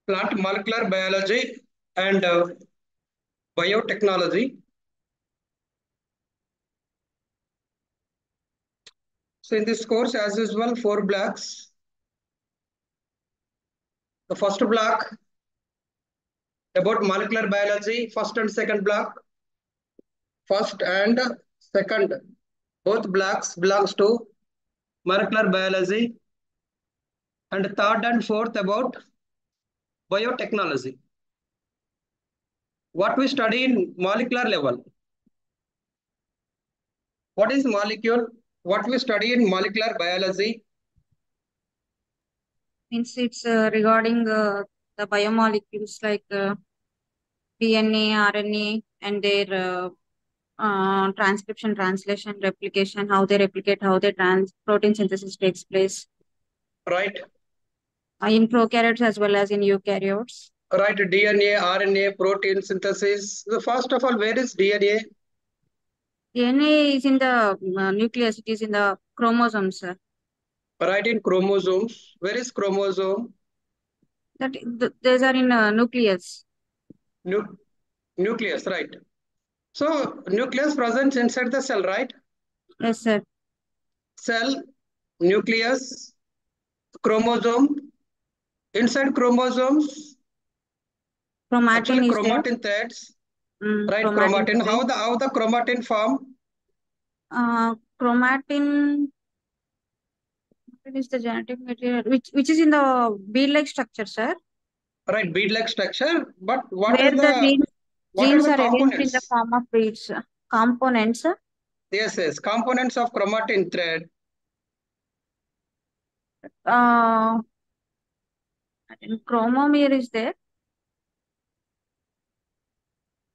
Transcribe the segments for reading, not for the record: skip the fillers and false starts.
plant molecular biology and biotechnology. So in this course, as usual, 4 blocks. The first block about molecular biology, first and second block. First and second, both blocks belongs to molecular biology, and third and fourth about biotechnology. What we study in molecular level. What is molecule? What we study in molecular biology. Means it's regarding the biomolecules like DNA, RNA, and their transcription, translation, replication, how they replicate, how they protein synthesis takes place. Right. In prokaryotes as well as in eukaryotes. Right, DNA, RNA, protein synthesis. So first of all, where is DNA? DNA is in the nucleus, it is in the chromosomes. Right, in chromosomes. Where is chromosome? Those are in nucleus. Nucleus, right. So nucleus present inside the cell, right? Yes, sir. Cell, nucleus, chromosome. Inside chromosomes, Chromatin actually is there. chromatin threads. Right, Chromatin. chromatin. How the chromatin form? Chromatin is the genetic material which is in the bead-like structure, sir. Right, bead-like structure. But what Where are the genes are arranged in the components? form of beads. Components. Yes. Components of chromatin thread. Chromomere is there.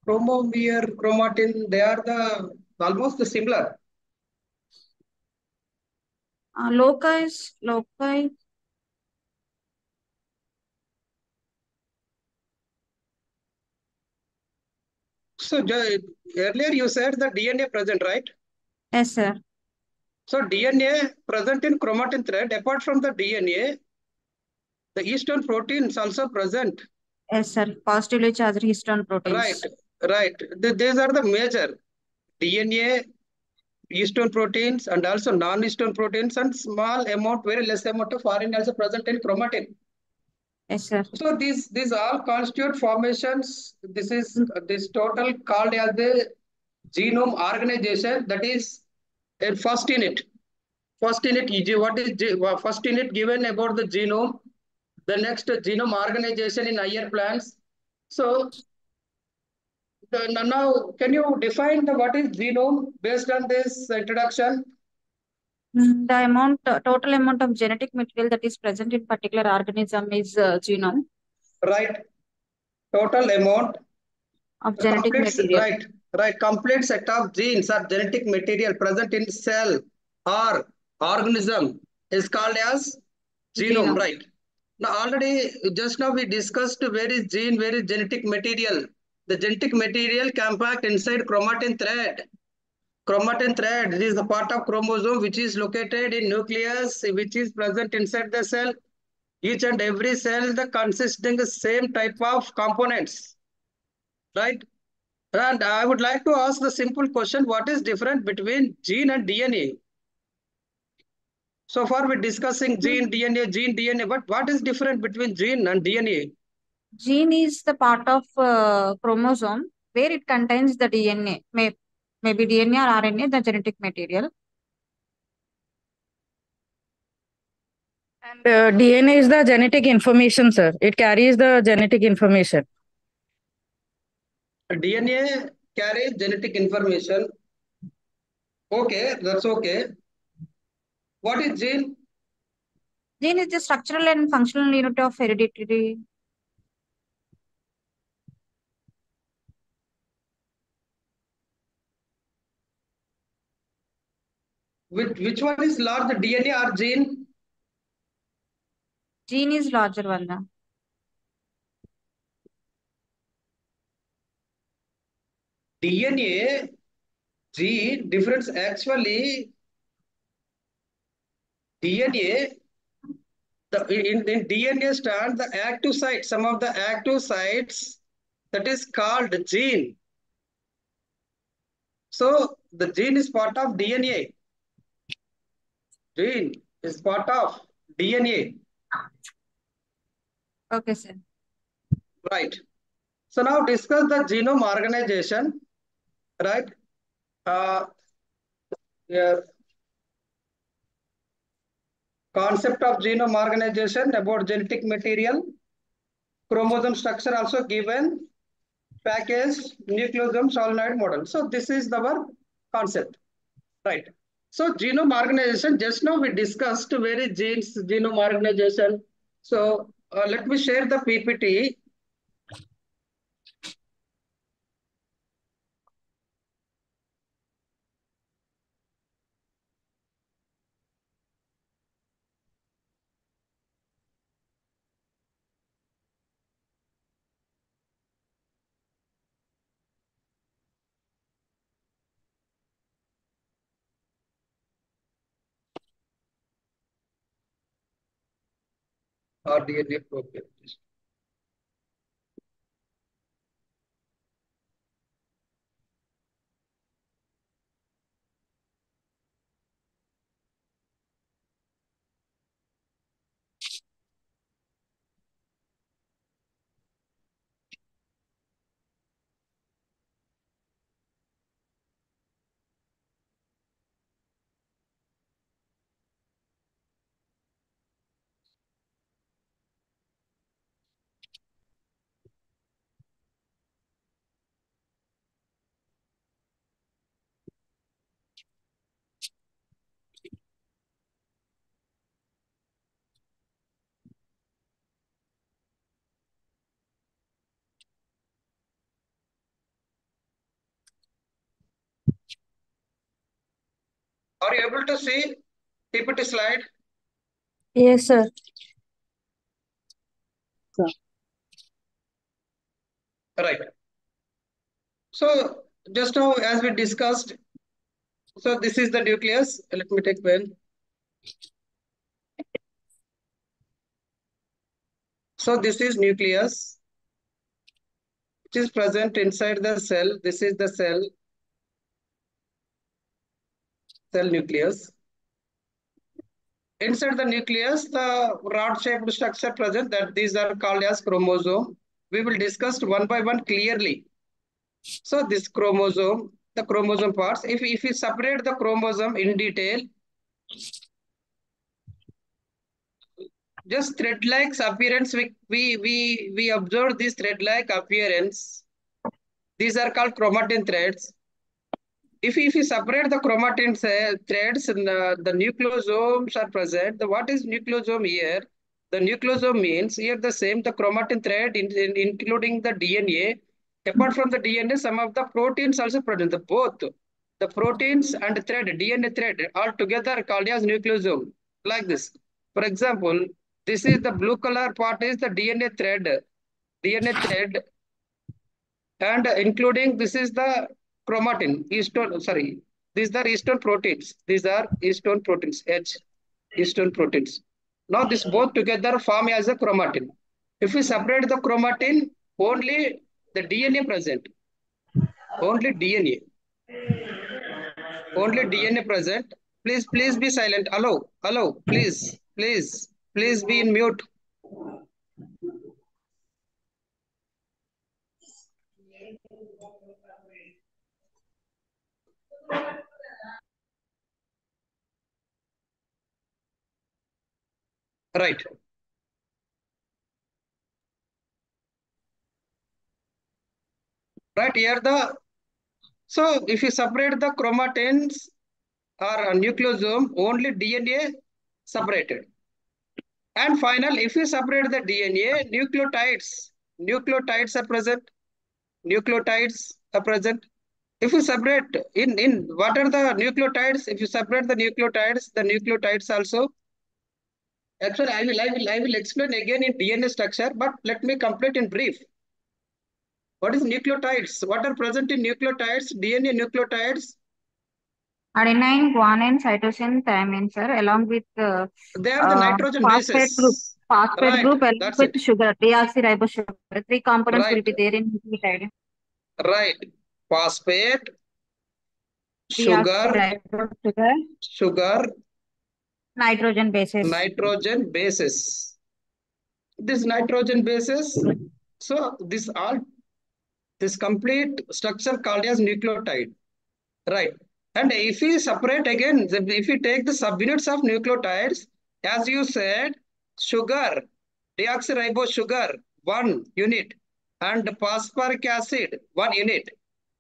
Chromomere, chromatin, they are the almost similar. Loci. So earlier you said the DNA present, right? Yes, sir. So DNA present in chromatin thread. Apart from the DNA, the histone proteins also present. Yes, sir. Positively charged histone proteins. Right. These are the major DNA, histone proteins, and also non-histone proteins, and small amount, very less amount of RNA also present in chromatin. Yes, sir. So these all constitute formations. This total called as the genome organization. That is first unit. First unit what is first unit given about the genome. The next genome organization in higher plants. So now can you define what is genome based on this introduction? The total amount of genetic material that is present in particular organism is genome. Right. Total amount Of genetic material. Right. Complete set of genes or genetic material present in cell or organism is called as genome, right? Now already just now we discussed where is gene, where is genetic material. The genetic material compact inside chromatin thread. Chromatin thread is the part of chromosome which is located in nucleus, which is present inside the cell. Each and every cell the consisting the same type of components, right? And I would like to ask the simple question, what is different between gene and DNA? So far we're discussing gene, DNA, but what is different between gene and DNA? Gene is the part of chromosome where it contains the DNA, maybe DNA or RNA, the genetic material. And DNA is the genetic information, sir. It carries the genetic information. DNA carries genetic information. Okay, that's okay. What is gene? Gene is the structural and functional unit of heredity. Which one is large, DNA or gene? Gene is larger one. DNA, gene difference actually. DNA, in DNA strand, the active site, some of the active sites, that is called gene. So the gene is part of DNA. Gene is part of DNA. Okay, sir. Right. So now discuss the genome organization. Right. Yeah. Concept of genome organization about genetic material, chromosome structure also given, package, nucleosome solenoid model. So this is our concept, right? So genome organization, just now we discussed where is genes, genome organization. So let me share the PPT. Or DNA properties. Are you able to see PPT slide? Yes, sir. Right. So just now as we discussed, so this is the nucleus. Let me take pen. So this is nucleus, which is present inside the cell. This is the cell nucleus. Inside the nucleus, the rod-shaped structure present, that these are called as chromosome. We will discuss one by one clearly. So this chromosome, the chromosome parts, if you separate the chromosome in detail, just thread-like appearance, we observe this thread-like appearance. These are called chromatin threads. If you separate the chromatin threads, the nucleosomes are present. What is nucleosome here? The nucleosome means here the same, the chromatin thread, including the DNA. Apart from the DNA, some of the proteins also present. Both the proteins and thread, DNA thread, all together called as nucleosome. Like this. For example, this is the blue color part is the DNA thread. DNA thread, and including this is the chromatin, histone, sorry, these are histone proteins. These are histone proteins, H, histone proteins. Now this both together form as a chromatin. If we separate the chromatin, only the DNA present, only DNA, only DNA present. Please be silent. Hello, please be in mute. Right. Right here so if you separate the chromatins or a nucleosome, only DNA separated. And final, if you separate the DNA, nucleotides are present. Nucleotides are present. If you separate in what are the nucleotides? If you separate the nucleotides also. Actually, I will explain again in DNA structure, but let me complete in brief. What is nucleotides? What are present in nucleotides? DNA nucleotides. Adenine, guanine, cytosine, thymine, sir, along with They are the nitrogen phosphate group. bases. Phosphate Right, group along that's with it. sugar, deoxyribose sugar. Three components will Right, be there in nucleotide. right. Phosphate, sugar, Deoxyribose sugar, sugar, nitrogen bases. nitrogen bases. This nitrogen bases, so this complete structure called as nucleotide. Right. And if we separate again, if we take the subunits of nucleotides, as you said, sugar, deoxyribose sugar, 1 unit, and phosphoric acid, 1 unit.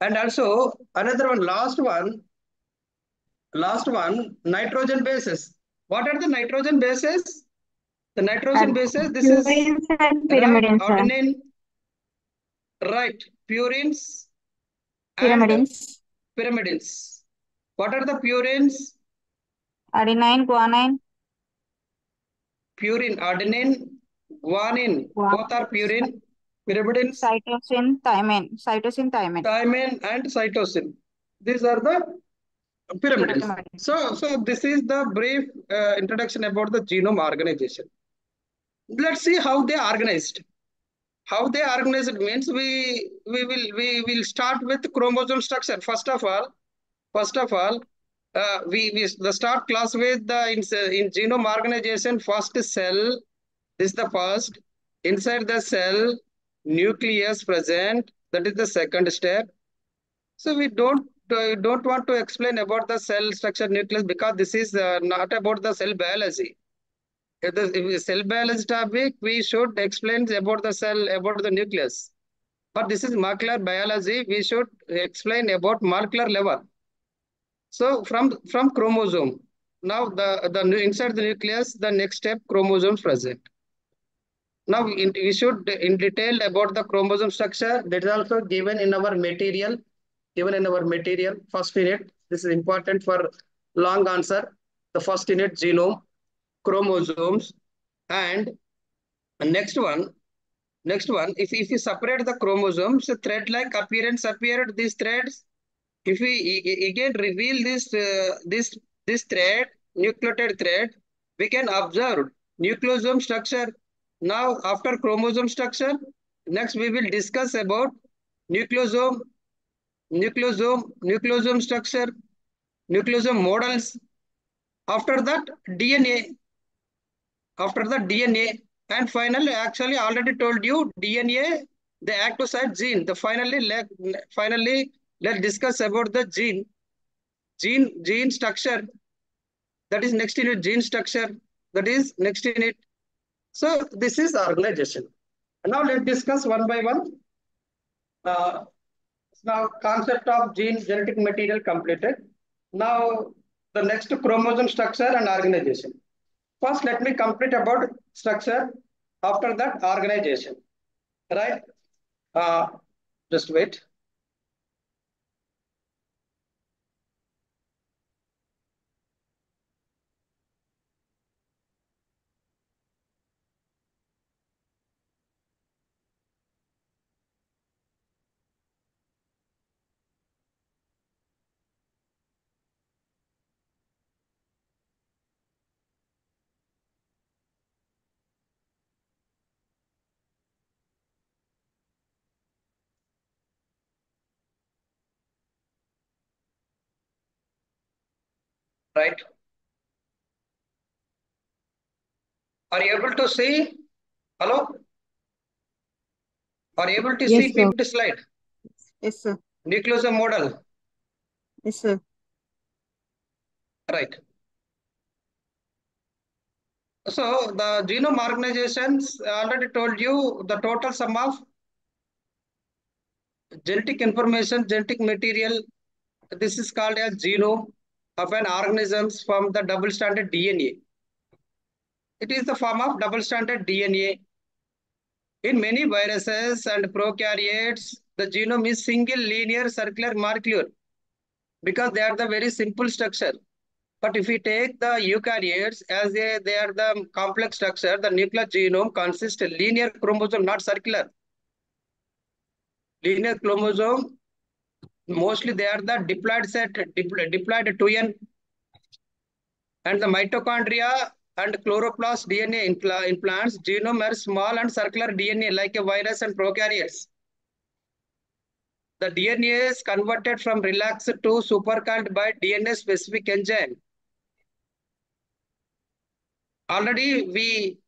And also another one, last one, nitrogen bases. What are the nitrogen bases? The nitrogen bases, this is Purines and right, pyrimidines, sir. adenine, right, purines and Pyrimidines. pyrimidines. What are the purines? Adenine, guanine, Purine, adenine, guanine, both are guanine, purine, pyrimidines, cytosine, thymine. Cytosine, thymine. thymine, and cytosine. These are the pyramids. Pyrimidines. So this is the brief introduction about the genome organization. Let's see how they organized. How they organized means we will start with chromosome structure. First of all, we the start class with the in genome organization. First cell. This is the first. Inside the cell, nucleus present. That is the second step. So we don't want to explain about the cell structure nucleus because this is not about the cell biology. If the cell biology topic, we should explain about the cell, about the nucleus. But this is molecular biology. We should explain about molecular level. So from chromosome, now the inside the nucleus, the next step chromosomes present. Now we should in detail about the chromosome structure. That is also given in our material. Given in our material, first unit. This is important for long answer. The first unit genome, chromosomes, and next one. Next one. If you separate the chromosomes, a thread-like appearance appeared. These threads. If we again reveal this thread, nucleotide thread, we can observe nucleosome structure. Now, after chromosome structure, next we will discuss about nucleosome, nucleosome structure, nucleosome models. After that, DNA. After the DNA, and finally, actually, already told you DNA, the active site gene. The finally, let's discuss about the gene structure. That is next unit. Gene structure. That is next unit. So this is organization. Now let's discuss one by one. Uh, now concept of genetic material completed. Now the next chromosome structure and organization. First, let me complete about structure. After that, organization. Right? Uh, just wait. Right? Are you able to see? Hello? Are you able to see Yes, sir. PPT slide? Yes, sir. Nucleosome model. Yes, sir. Right. So the genome organizations already told you the total sum of genetic information, genetic material. This is called as genome of an organisms from the double-stranded DNA. It is the form of double-stranded DNA. In many viruses and prokaryotes, the genome is single linear circular molecule because they are the very simple structure. But if we take the eukaryotes as they are the complex structure, the nuclear genome consists of linear chromosome, not circular. Linear chromosome Mostly they are the diploid set, diploid 2n, and the mitochondria and chloroplast DNA in plants. Genome are small and circular DNA like a virus and prokaryotes. The DNA is converted from relaxed to supercoiled by DNA specific enzyme. Already we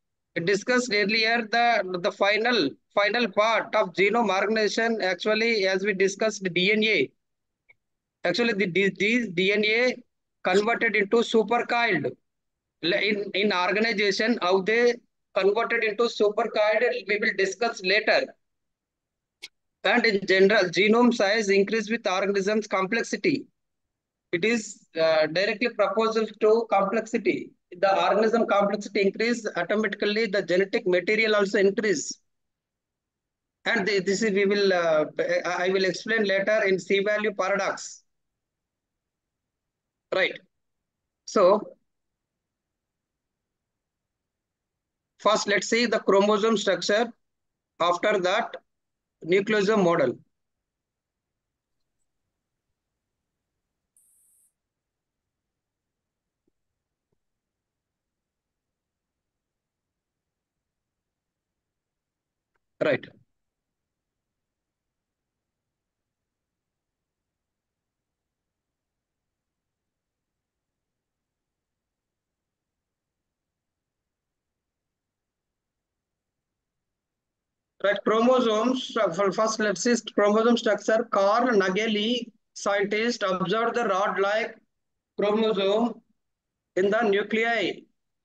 discussed earlier the final part of genome organization. Actually, as we discussed DNA, actually these DNA converted into supercoiled. In organization, how they converted into supercoiled, we will discuss later. And in general, genome size increase with organism's complexity. It is directly proportional to complexity. The organism complexity increase, automatically the genetic material also increase. And this is I will explain later in C-value paradox. Right. So first, let's see the chromosome structure. After that, nucleosome model. Right. Right, chromosomes. First, let's see chromosome structure. Carl Nageli, scientist, observed the rod-like chromosome in the nuclei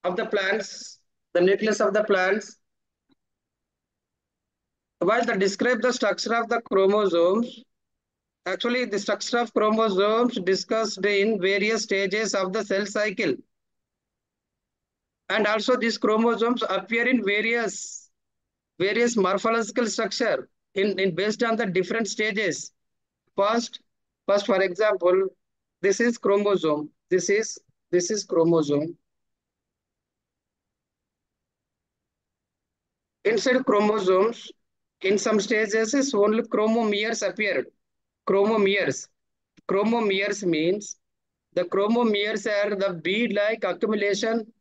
of the plants, the nucleus of the plants. While they describe the structure of the chromosomes, actually the structure of chromosomes discussed in various stages of the cell cycle. And also these chromosomes appear in various morphological structure in based on the different stages. First, for example, this is chromosome. This is chromosome. Inside chromosomes, in some stages, is only chromomeres appeared. Chromomeres. Chromomeres means the chromomeres are the bead-like accumulation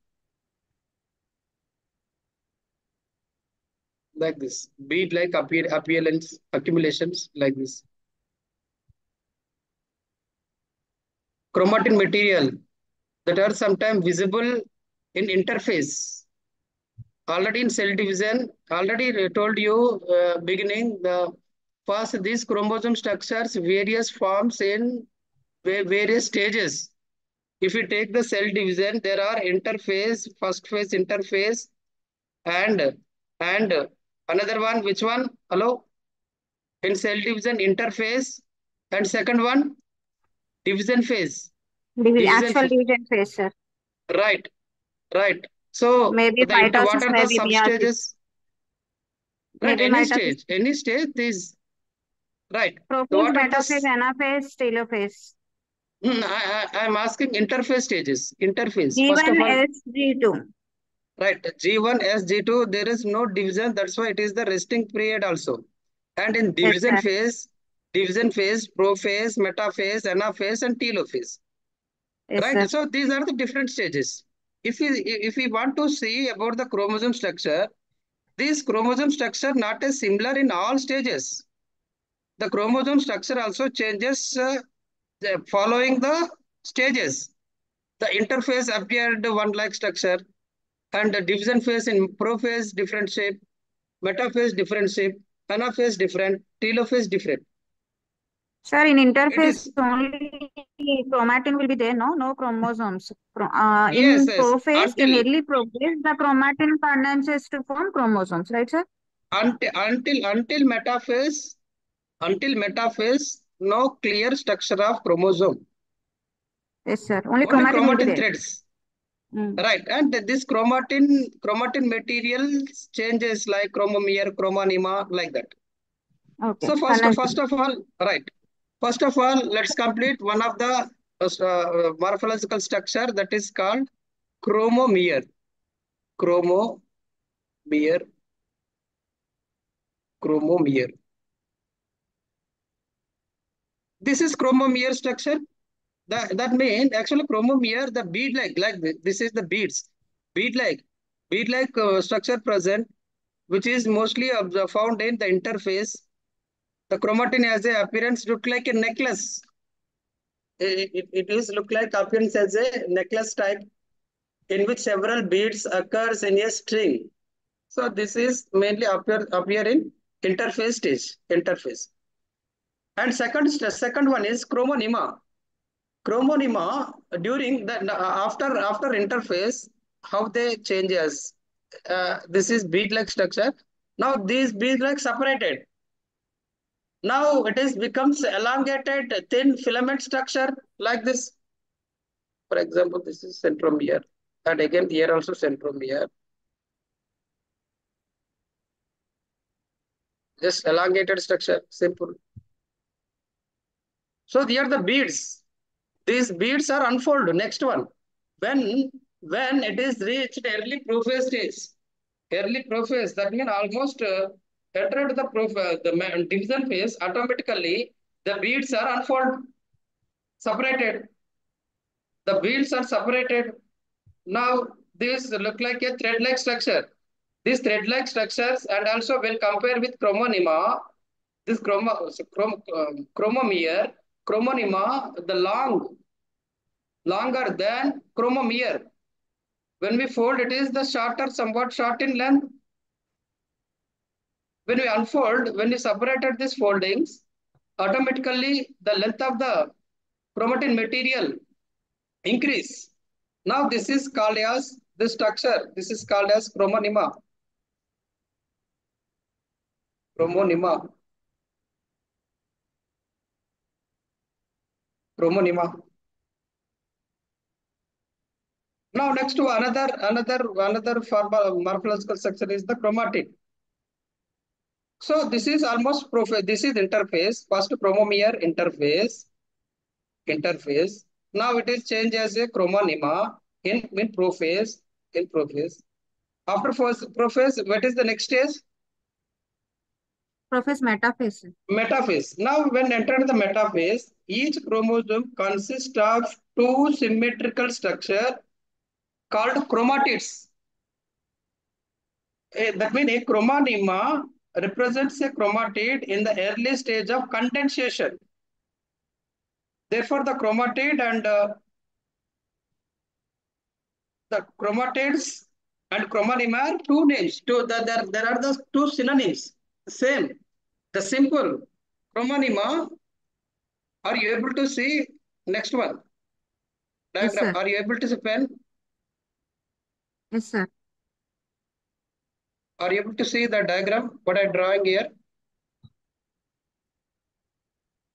like this. Bead-like appearance accumulations like this. Chromatin material that are sometimes visible in interface. Already in cell division, already told you beginning the first these chromosome structures various forms in various stages. If you take the cell division, there are interphase, first phase interphase, and and another one, which one? Hello? In cell division interphase, and second one, division phase. Division Actual division phase, sir. right, right. So Maybe what mitosis, are the maybe meiosis. substages? Right, Maybe mitosis. any stage is right. Prophase, What are the metaphase, anaphase, telophase. I'm asking interface stages. Interface. First of G1, all, S, G2. right. G1, S, G2, there is no division. That's why it is the resting period also. And in Yes, sir. division phase, prophase, metaphase, anaphase, and telophase. Yes, sir. Right. So these are the different stages. If we want to see about the chromosome structure, this chromosome structure not as similar in all stages. The chromosome structure also changes following the stages. The interphase appeared one-like structure, and the division phase in prophase different shape, metaphase different shape, anaphase different, telophase different. Sir, in It interphase is only chromatin will be there, no? No chromosomes. yes, In yes. prophase, in early progress, the chromatin condenses to form chromosomes, right, sir? Until metaphase, no clear structure of chromosome. Yes, sir. Only Only chromatin will be chromatin there. threads. Mm. Right, and this chromatin material changes like chromomere, chromonema, like that. Okay. So first Condenses. of all, right. First of all, let's complete one of the morphological structure that is called chromomere. Chromomere, chromomere. This is chromomere structure. That means actually chromomere, the bead like this is the bead like structure present, which is mostly found in the interface. The chromatin has a appearance look like a necklace. It is look like appearance as a necklace type in which several beads occurs in a string. So this is mainly appear in interface stage, interface. And second one is chromonema. Chromonema during the after interface, how they changes. This is bead-like structure. Now these bead-like separated. Now it is becomes elongated thin filament structure like this. For example, this is centromere, and again here also centromere. Just elongated structure, simple. So here are the beads. These beads are unfolded. Next one, when it is reached early prophase stage, early prophase, that means almost entered the the division phase. Automatically, the beads are unfolded, separated. The beads are separated. Now this look like a thread-like structure. These thread-like structures, and also when compared with chromonema, this chromomere, chromonema, the longer than chromomere. When we fold, it is the shorter, somewhat short in length. When we unfold, when we separated these foldings, automatically the length of the chromatin material increase. Now this is called as the structure. This is called as chromonema. Chromonema. Chromonema. Now next to another morphological structure is the chromatid. So this is almost this is interface. First chromomere interface. Now it is changed as a chromonema in prophase. In prophase. After prophase, what is the next stage? Prophase metaphase. Metaphase. Now when entered the metaphase, each chromosome consists of two symmetrical structure called chromatids. That means a chromonema represents a chromatid in the early stage of condensation. Therefore, the chromatid and the chromatids and chromonema are two names. There are the two synonyms. Same. The simple chromonema. Are you able to see next one? Yes, Diagram. sir. Are you able to see pen? Yes, sir. Are you able to see the diagram? What I'm drawing here?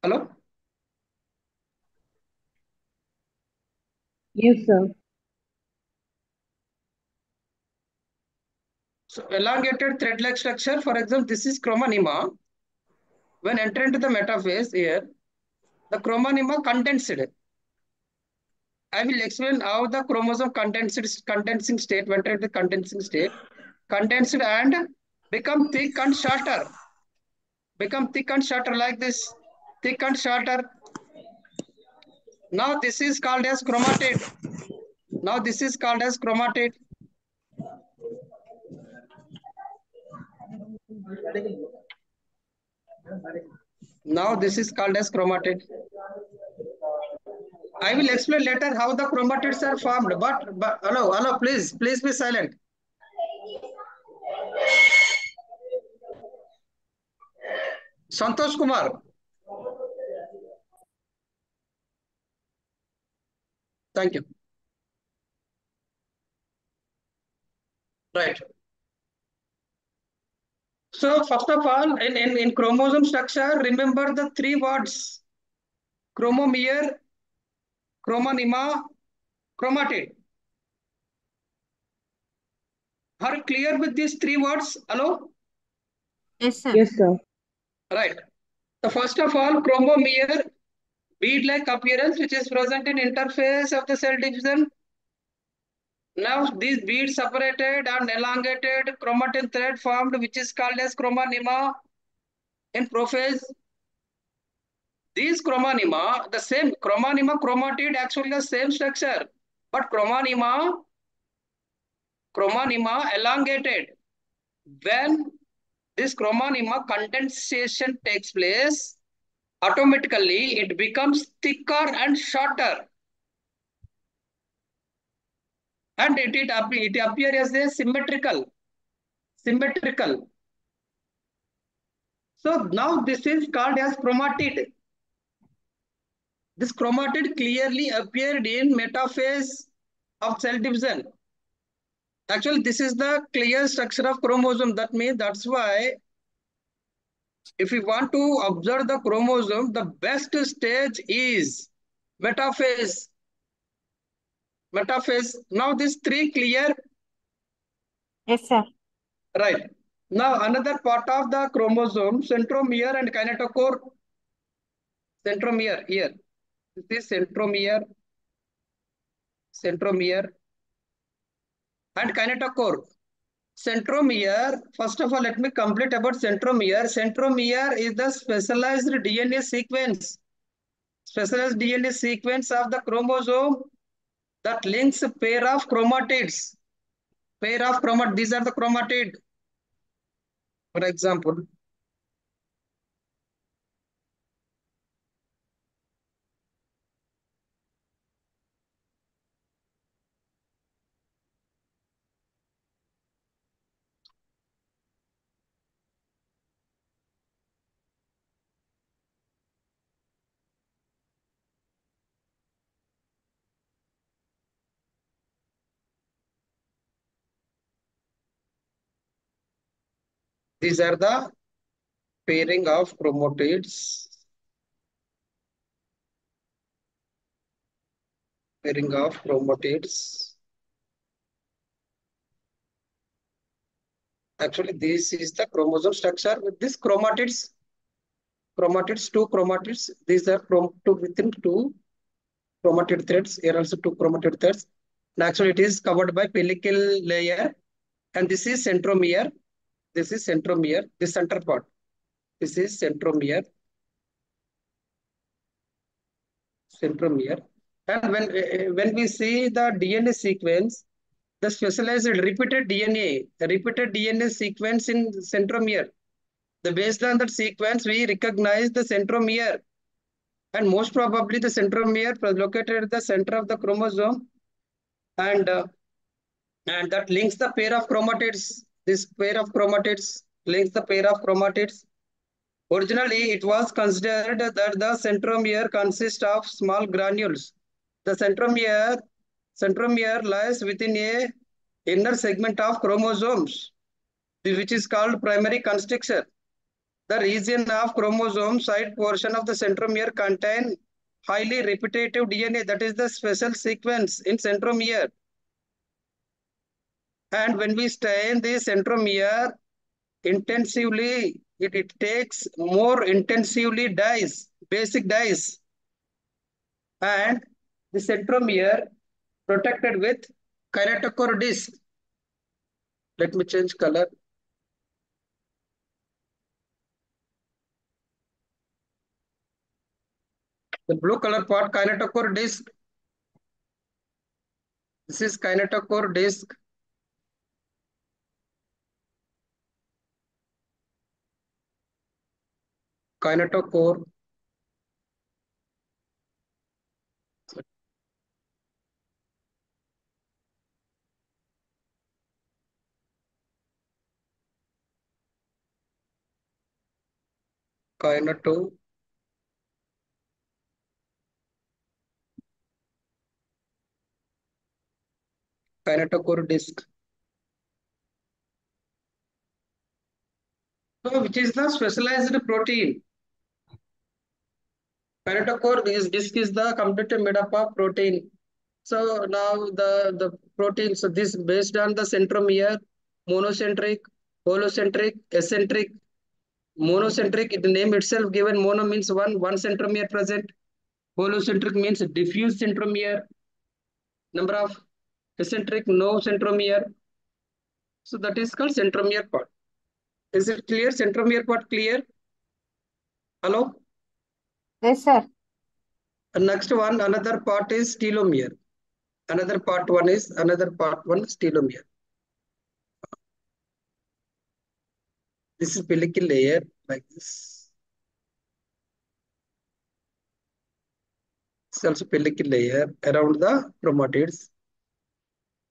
Hello? Yes, sir. So elongated thread-like structure, for example, this is chromonema. When enter into the metaphase here, the chromonema condensed. I will explain how the chromosome condensing state, when enter into condensing state, condensed and become thick and shorter. Become thick and shorter like this. Thick and shorter. Now this is called as chromatid. Now this is called as chromatid. Now this is called as chromatid. I will explain later how the chromatids are formed. But hello, please be silent. Santosh Kumar. Thank you. Right. So first of all, in chromosome structure, remember the three words: chromomere, chromonema, chromatid. Are you clear with these three words? Hello? Yes, sir. Yes, sir. Right. So first of all, chromomere, bead-like appearance, which is present in interface of the cell division. Now these beads separated and elongated chromatin thread formed, which is called as chromonema in prophase. These chromonema, the same chromonema, chromatid, actually the same structure, but chromonema elongated. When this chromonema condensation takes place, automatically it becomes thicker and shorter. And it appears as a symmetrical. So now this is called as chromatid. This chromatid clearly appeared in metaphase of cell division. Actually, this is the clear structure of chromosome. That means that's why if we want to observe the chromosome, the best stage is metaphase. Now these three clear. Yes, sir. Right. Now another part of the chromosome, centromere and kinetochore. Centromere here. This is centromere and kinetochore. Centromere, first of all, let me complete about centromere. Centromere is the specialized DNA sequence. Specialized DNA sequence of the chromosome that links a pair of chromatids. These are the chromatid. For example, these are the pairing of chromatids. Actually, this is the chromosome structure with this chromatids. Two chromatids. These are within two chromatid threads. Here also two chromatid threads. And actually, it is covered by pellicle layer. And this is centromere. This center part. This is centromere. And when we see the DNA sequence, the specialized repeated DNA sequence in centromere. Based on that sequence, we recognize the centromere. And most probably the centromere located at the center of the chromosome. And that links the pair of chromatids. This pair of chromatids links the pair of chromatids. Originally, it was considered that the centromere consists of small granules. The centromere lies within a inner segment of chromosomes, which is called primary construction. The region of chromosome side portion of the centromere contain highly repetitive DNA, that is the special sequence in centromere. And when we strain the centromere intensively, it takes more intensively basic dyes. And the centromere protected with kinetochore disc. Let me change color. The blue color part, kinetochore disc. This is kinetochore disc. Kinetochore. Kinetochore disc. So, which is the specialized protein. Kinetochore disc is the completely made up of protein. So now the protein, so this based on the centromere, monocentric, holocentric, eccentric. Monocentric, the name itself given, mono means one centromere present. Holocentric means diffuse centromere. Number of eccentric, no centromere. So that is called centromere part. Is it clear? Centromere part clear? Hello? Yes, sir. Next one, another part is telomere. Another part one is telomere. This is pellicle layer like this. It's also pellicle layer around the chromatids.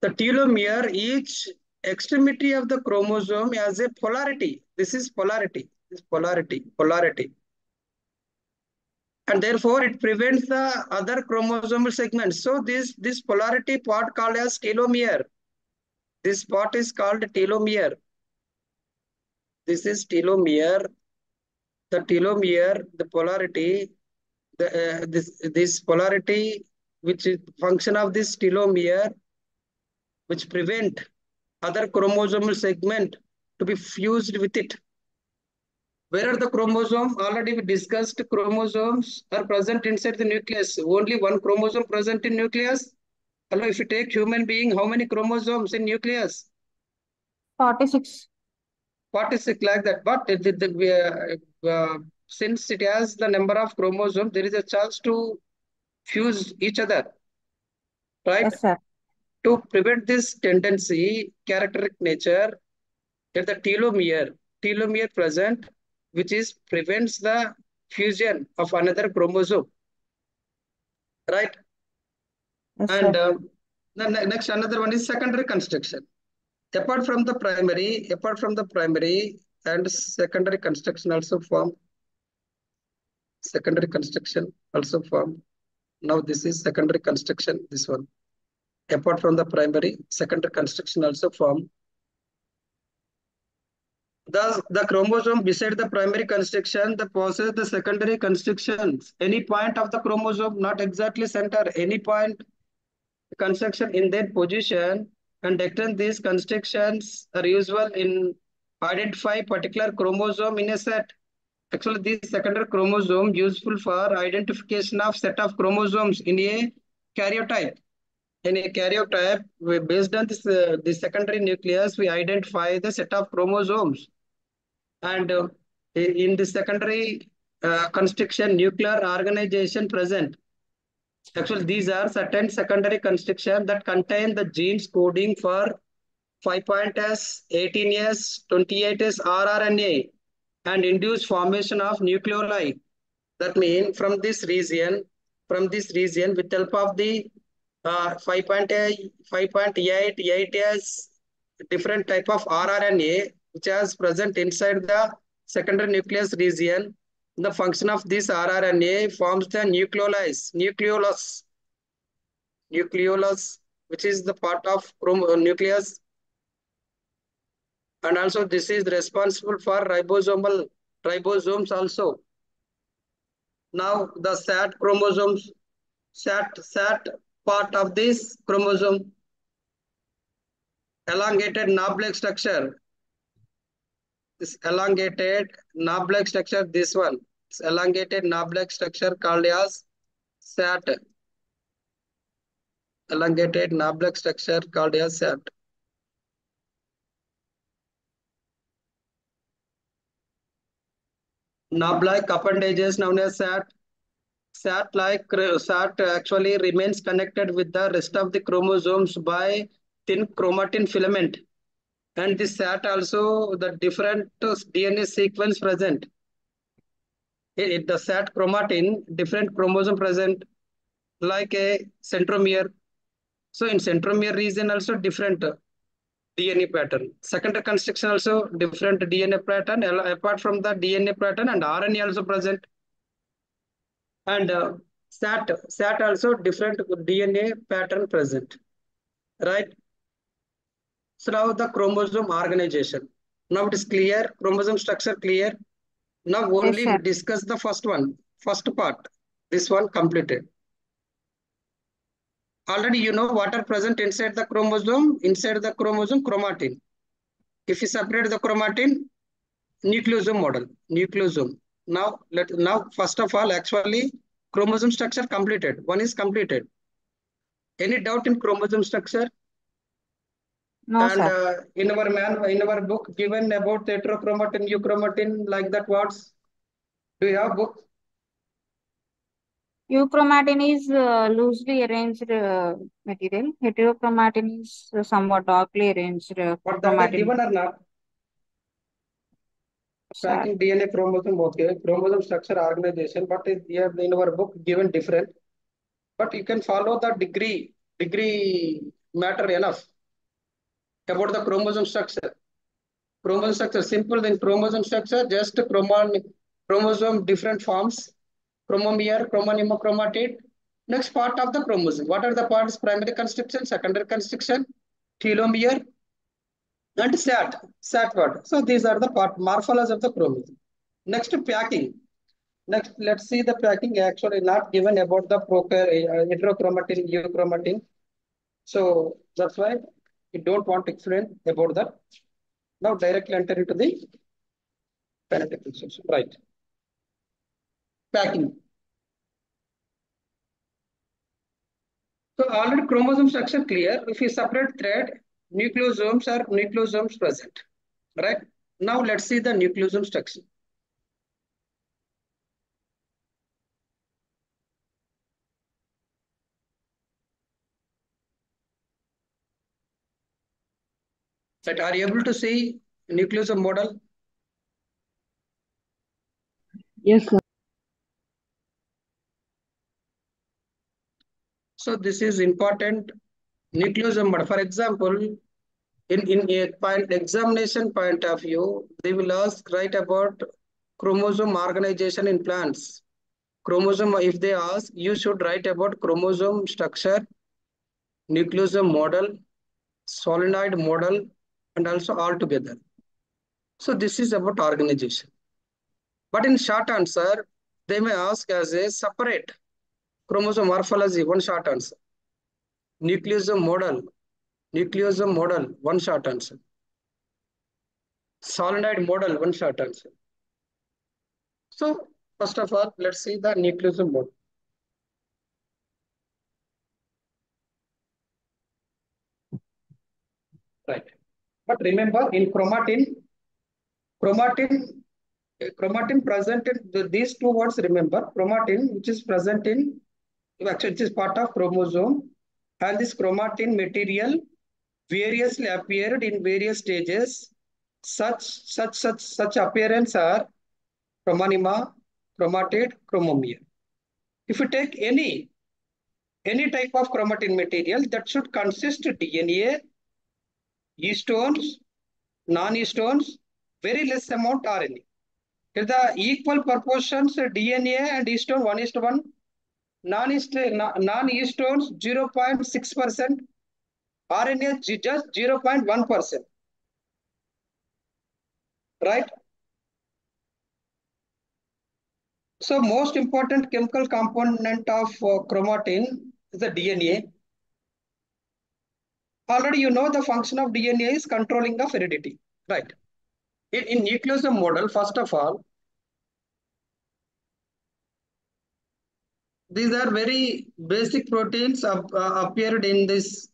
The telomere, each extremity of the chromosome has a polarity. This is polarity. This polarity. And therefore it prevents the other chromosomal segments. So this polarity part called as telomere. This part is called telomere. This is telomere. The telomere, the polarity, this polarity, which is function of this telomere, which prevent other chromosomal segment to be fused with it. Where are the chromosomes? Already we discussed chromosomes are present inside the nucleus. Only one chromosome present in nucleus. Hello, if you take human being, how many chromosomes in nucleus? 46. 46 like that. But since it has the number of chromosomes, there is a chance to fuse each other, right? Yes, sir. To prevent this tendency, characteristic nature, that the telomere present, which is prevents the fusion of another chromosome, right? Yes, And sir. the next another one is secondary construction. Apart from the primary and secondary construction also form. Secondary construction also form. Now this is secondary construction. This one. Apart from the primary, secondary construction also form. The chromosome beside the primary construction, the possess the secondary constructions. Any point of the chromosome, not exactly center, any point construction in their position, and extend these constructions are usual in identify particular chromosome in a set. Actually, this secondary chromosome useful for identification of set of chromosomes in a karyotype. In a karyotype, based on this secondary nucleus, we identify the set of chromosomes. And in the secondary construction, nuclear organization present. Actually, these are certain secondary construction that contain the genes coding for 5'S, 18S, 28S rRNA and induce formation of nucleoli. That means from this region with help of the 5.8, 8S different type of rRNA which is present inside the secondary nucleus region. The function of this rRNA forms the nucleolus, which is the part of nucleus, and also this is responsible for ribosomes also. Now the SAT chromosomes, SAT part of this chromosome, elongated knob-like structure. This elongated knob-like structure, this one, this elongated knob-like structure called as SAT. Elongated knob-like structure called as SAT. Knob-like appendages known as SAT. SAT actually remains connected with the rest of the chromosomes by thin chromatin filament. And this SAT also the different DNA sequence present. The SAT chromatin, different chromosome present like a centromere. So in centromere region also different DNA pattern. Secondary construction also different DNA pattern. Apart from the DNA pattern and RNA also present. And SAT also different DNA pattern present, right? So now the chromosome organization. Now it is clear, chromosome structure clear. Now Yes, only we sir. discuss the first one, first part. This one completed. Already you know what are present inside the chromosome. Inside the chromosome, chromatin. If you separate the chromatin, nucleosome model, nucleosome. Now first of all, actually chromosome structure completed. One is completed. Any doubt in chromosome structure? No, And sir. in our book given about heterochromatin, euchromatin, like that, do you have book? Euchromatin is loosely arranged material. Heterochromatin is somewhat darkly arranged But that are chromatin. given or not? Sir. Tracking DNA chromosome, okay. Chromosome structure organization, but here in our book given different. But you can follow the degree matter enough about the chromosome structure. Chromosome structure, simple than chromosome structure, just chromosome different forms, chromomere, chromonema, chromatid. Next part of the chromosome. What are the parts? Primary constriction, secondary constriction, telomere, and SAT part. So these are the part morphology of the chromosome. Next packing. Next, let's see the packing. Actually, not given about the heterochromatin, euchromatin. So that's why we don't want to explain about that. Now directly enter into the phenotypic section. Right. Packing. So already chromosome structure clear. If you separate thread, nucleosomes present. Right. Now let's see the nucleosome structure. Right. Are you able to see nucleosome model? Yes, sir. So this is important nucleosome model. For example, in a examination point of view, they will ask write about chromosome organization in plants. Chromosome, if they ask, you should write about chromosome structure, nucleosome model, solenoid model, and also all together. So this is about organization. But in short answer, they may ask as a separate chromosome morphology, one short answer. Nucleosome model, one short answer. Solenoid model, one short answer. So first of all, let's see the nucleosome model. Right. But remember, in chromatin present in these two words. Remember, chromatin, which is present in actually it is part of chromosome, and this chromatin material variously appeared in various stages. Such appearance are chromonema, chromatid, chromomere. If you take any type of chromatin material, that should consist DNA, histones, non-histones, very less amount RNA. If the equal proportions DNA and histone 1:1, non-histones 0.6%, RNA just 0.1%. Right? So most important chemical component of chromatin is the DNA. Already you know the function of DNA is controlling of heredity. Right. In nucleosome model, first of all, these are very basic proteins appeared in this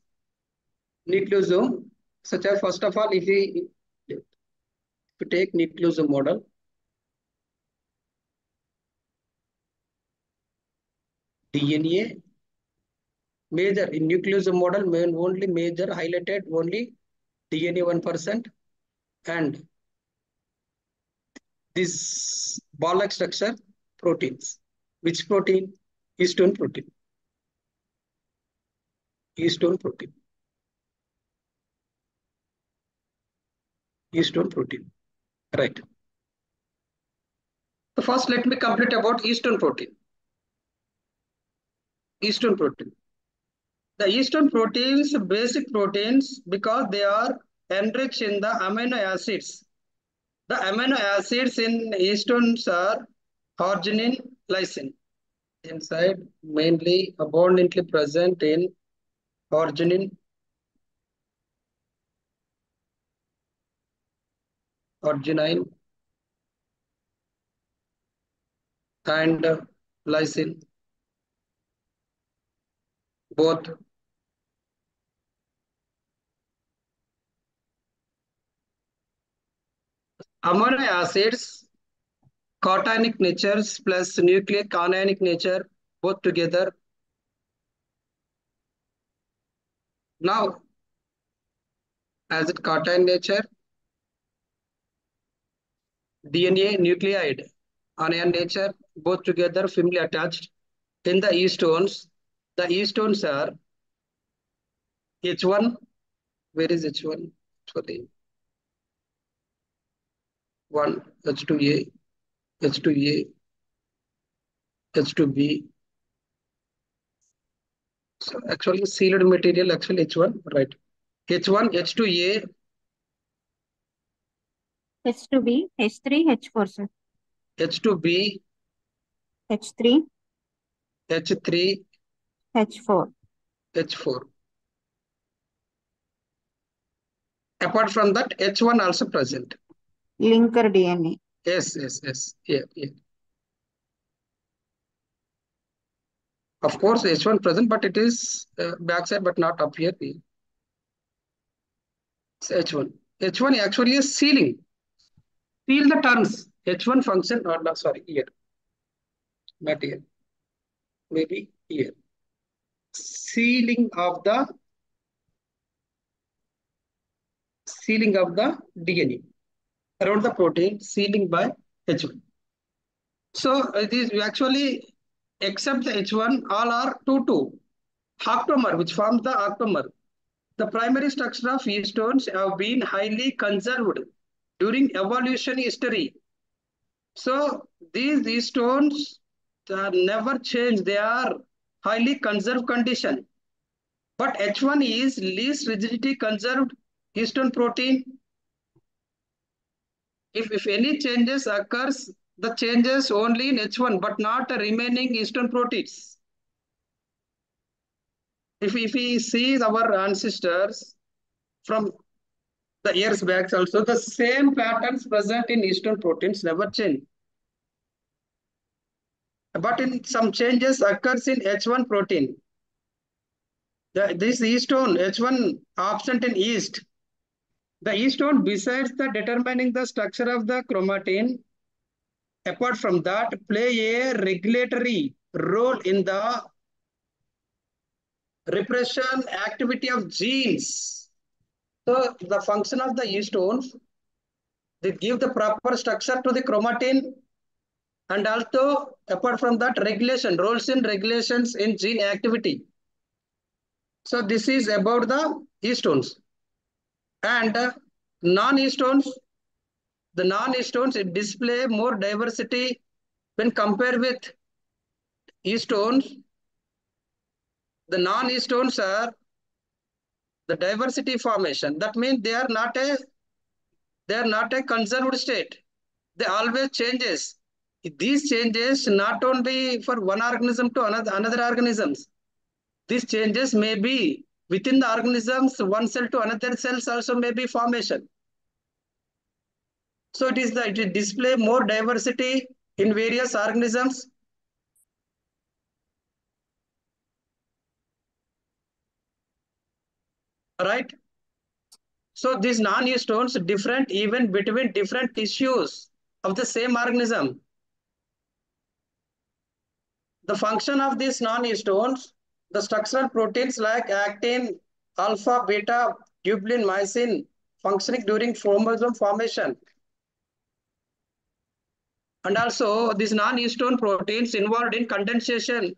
nucleosome, such as first of all, if we take nucleosome model, DNA major in nucleosome model main only major highlighted only DNA 1% and this ball-like structure proteins. Which protein? Histone protein. Histone protein. Histone protein. Right. So first, let me complete about histone protein. Histone protein. The histone proteins, basic proteins, because they are enriched in the amino acids. The amino acids in histones are arginine, lysine. Inside, mainly abundantly present in arginine, arginine, and lysine, both. Amino acids, cationic natures plus nucleic anionic nature both together. Now, as it cartine nature, DNA nucleide, anion nature, both together firmly attached. In the E-stones, the E-stones are H1. Where is H1? Sorry. 1, H2A, H2A, H2B. So actually sealed material, actually H1, right? H1, H2A, H2B, H3, H4, sir. H2B, H3, H3, H4. H4. Apart from that, H1 also present. Linker DNA. Yes. Yeah. Of course, H1 present, but it is backside, but not up here. It's H1. H1 actually is sealing. Seal the terms. H1 function, or no, sorry, here. Not here. Maybe here. Sealing of the DNA around the protein, sealing by H1. So it is actually, except the H1, all are 2-2. Octamer, which forms the octamer. The primary structure of E-stones have been highly conserved during evolution history. So these E-stones are never changed. They are highly conserved condition. But H1 is least rigidity conserved histone protein. If any changes occurs, the changes only in H1, but not the remaining histone proteins. If we see our ancestors from the years back also, the same patterns present in histone proteins never change. But in some changes occurs in H1 protein. This histone, H1 absent in yeast. The histone, besides the determining the structure of the chromatin, apart from that, play a regulatory role in the repression activity of genes. So the function of the histones, they give the proper structure to the chromatin, and also apart from that, regulation, roles in regulations in gene activity. So this is about the histones. And non-histones, the non-histones display more diversity when compared with histones. The non-histones are the diversity formation. That means they are not a conserved state. They always changes. These changes not only for one organism to another organisms. These changes may be within the organisms, one cell to another cells also may be formation. So it display more diversity in various organisms. Right? So these non-histones different even between different tissues of the same organism. The function of these non-histones, the structural proteins like actin, alpha, beta, tubulin, myosin, functioning during chromosome formation. And also these non-histone proteins involved in condensation.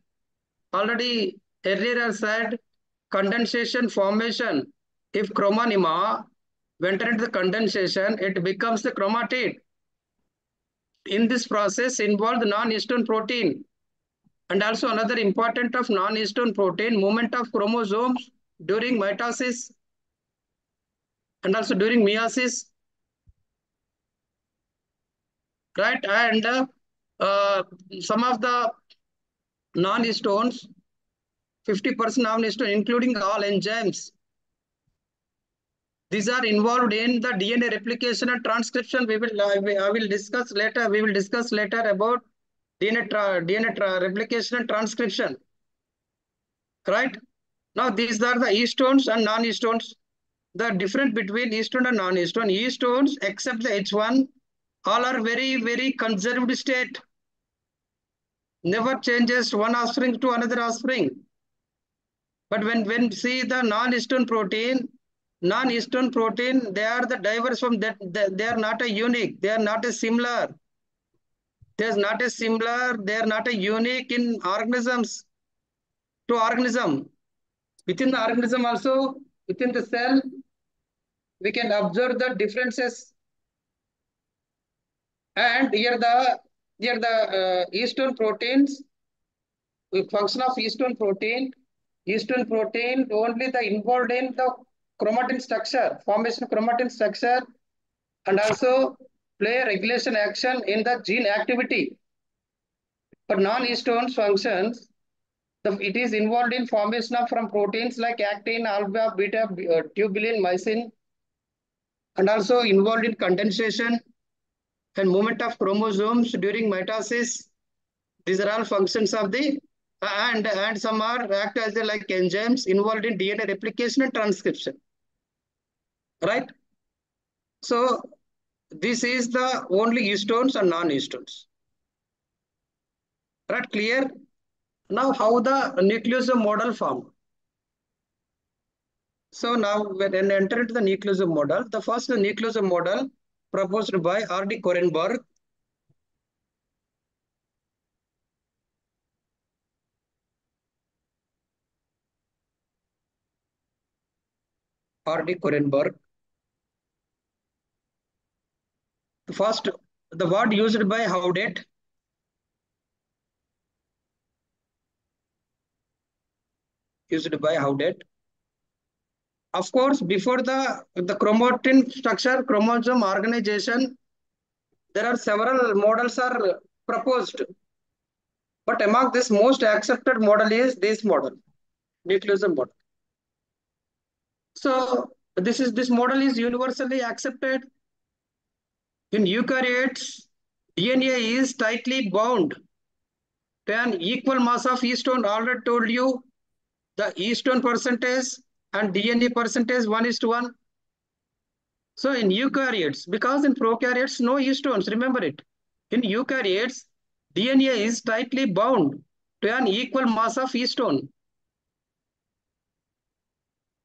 Already earlier I said condensation formation. If chromonema enter into the condensation, it becomes the chromatid. In this process involved non-histone protein. And also another important of non-histone protein, movement of chromosomes during mitosis and also during meiosis. Right? And some of the non-histones, 50% non-histone, including all enzymes. These are involved in the DNA replication and transcription. I will discuss later. We will discuss later about DNA replication and transcription. Right? Now these are the histones and non-histones. The difference between histone and non-histone. Histones, except the H1, all are very, very conserved state. never changes one offspring to another offspring. But when see the non-histone protein, they are the diverse from that. They are not a unique. They are not a similar. There's not a similar. They are not a unique in organisms to organism. Within the organism also, within the cell, we can observe the differences. And here the histone proteins, function of histone protein only the involved in the chromatin structure, formation of chromatin structure, and also play regulation action in the gene activity. But non-histone functions, it is involved in formation of from proteins like actin, alpha, beta, tubulin, mycin, and also involved in condensation and movement of chromosomes during mitosis. These are all functions of the and some are act as like enzymes involved in DNA replication and transcription. Right? So this is the only histones and non-histones. Right? Clear? Now how the nucleosome model formed? So now when enter into the nucleosome model, the first nucleosome model proposed by R.D. Korenberg. R.D. Korenberg. First, the word used by Howdett. Used by Howdett. Of course, before the chromatin structure, chromosome organization, there are several models are proposed. But among this, most accepted model is this model, nucleosome model. So this model is universally accepted. In eukaryotes, DNA is tightly bound to an equal mass of histone. Already told you the histone percentage and DNA percentage 1:1. So in eukaryotes, because in prokaryotes no histones, remember it. In eukaryotes, DNA is tightly bound to an equal mass of histone.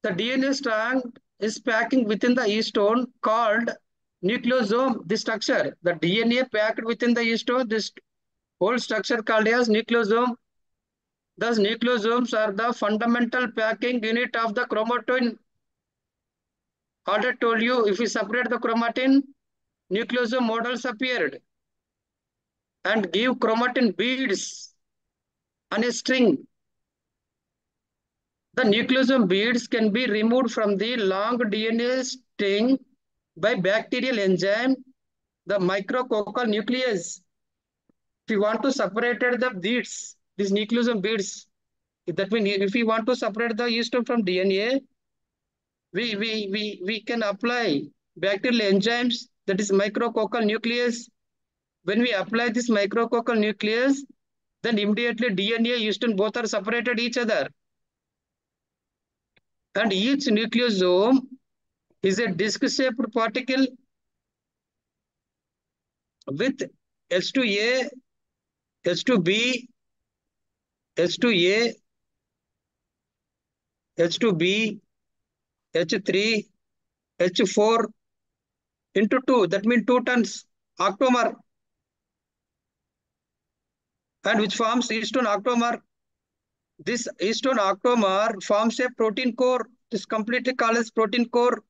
The DNA strand is packing within the histone called nucleosome. This structure, the DNA packed within the histone, this whole structure called as nucleosome. Thus, nucleosomes are the fundamental packing unit of the chromatin. Already told you, if we separate the chromatin, nucleosome models appeared and give chromatin beads on a string. The nucleosome beads can be removed from the long DNA string by bacterial enzyme, the micrococcal nuclease. If you want to separate the beads, these nucleosome beads, that means if we want to separate the histone from DNA, we can apply bacterial enzymes, that is micrococcal nuclease. When we apply this micrococcal nuclease, then immediately DNA, histone, both are separated each other. And each nucleosome is a disc-shaped particle with H2A, H2B, H2A, H2B, H3, H4 into 2. That means 2 tons octamer. And which forms histone octamer. This histone octamer forms a protein core. This completely called as protein core.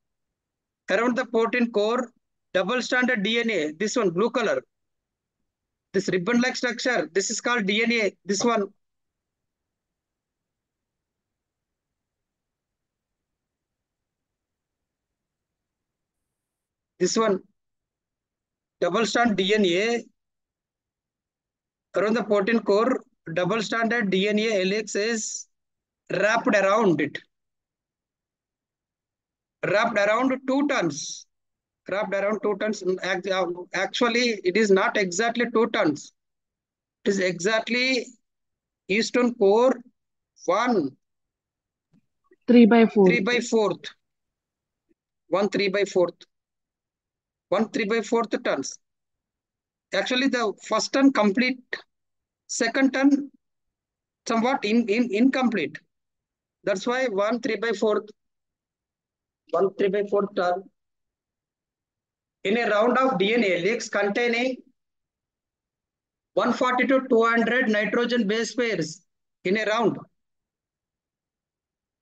Around the protein core, double-stranded DNA. This one, blue color. This ribbon-like structure. This is called DNA. This one. This one. Double-strand DNA. Around the protein core, double-stranded DNA helix is wrapped around it. Wrapped around 2 tons. Wrapped around 2 tons. Actually, it is not exactly 2 tons. It is exactly histone core 1. 3/4. 3/4. 1 3/4. 1 3/4 tons. Actually, the first ton complete Second turn somewhat incomplete. That's why 1 3/4 turn in a round of DNA helix containing 140 to 200 nitrogen base pairs in a round.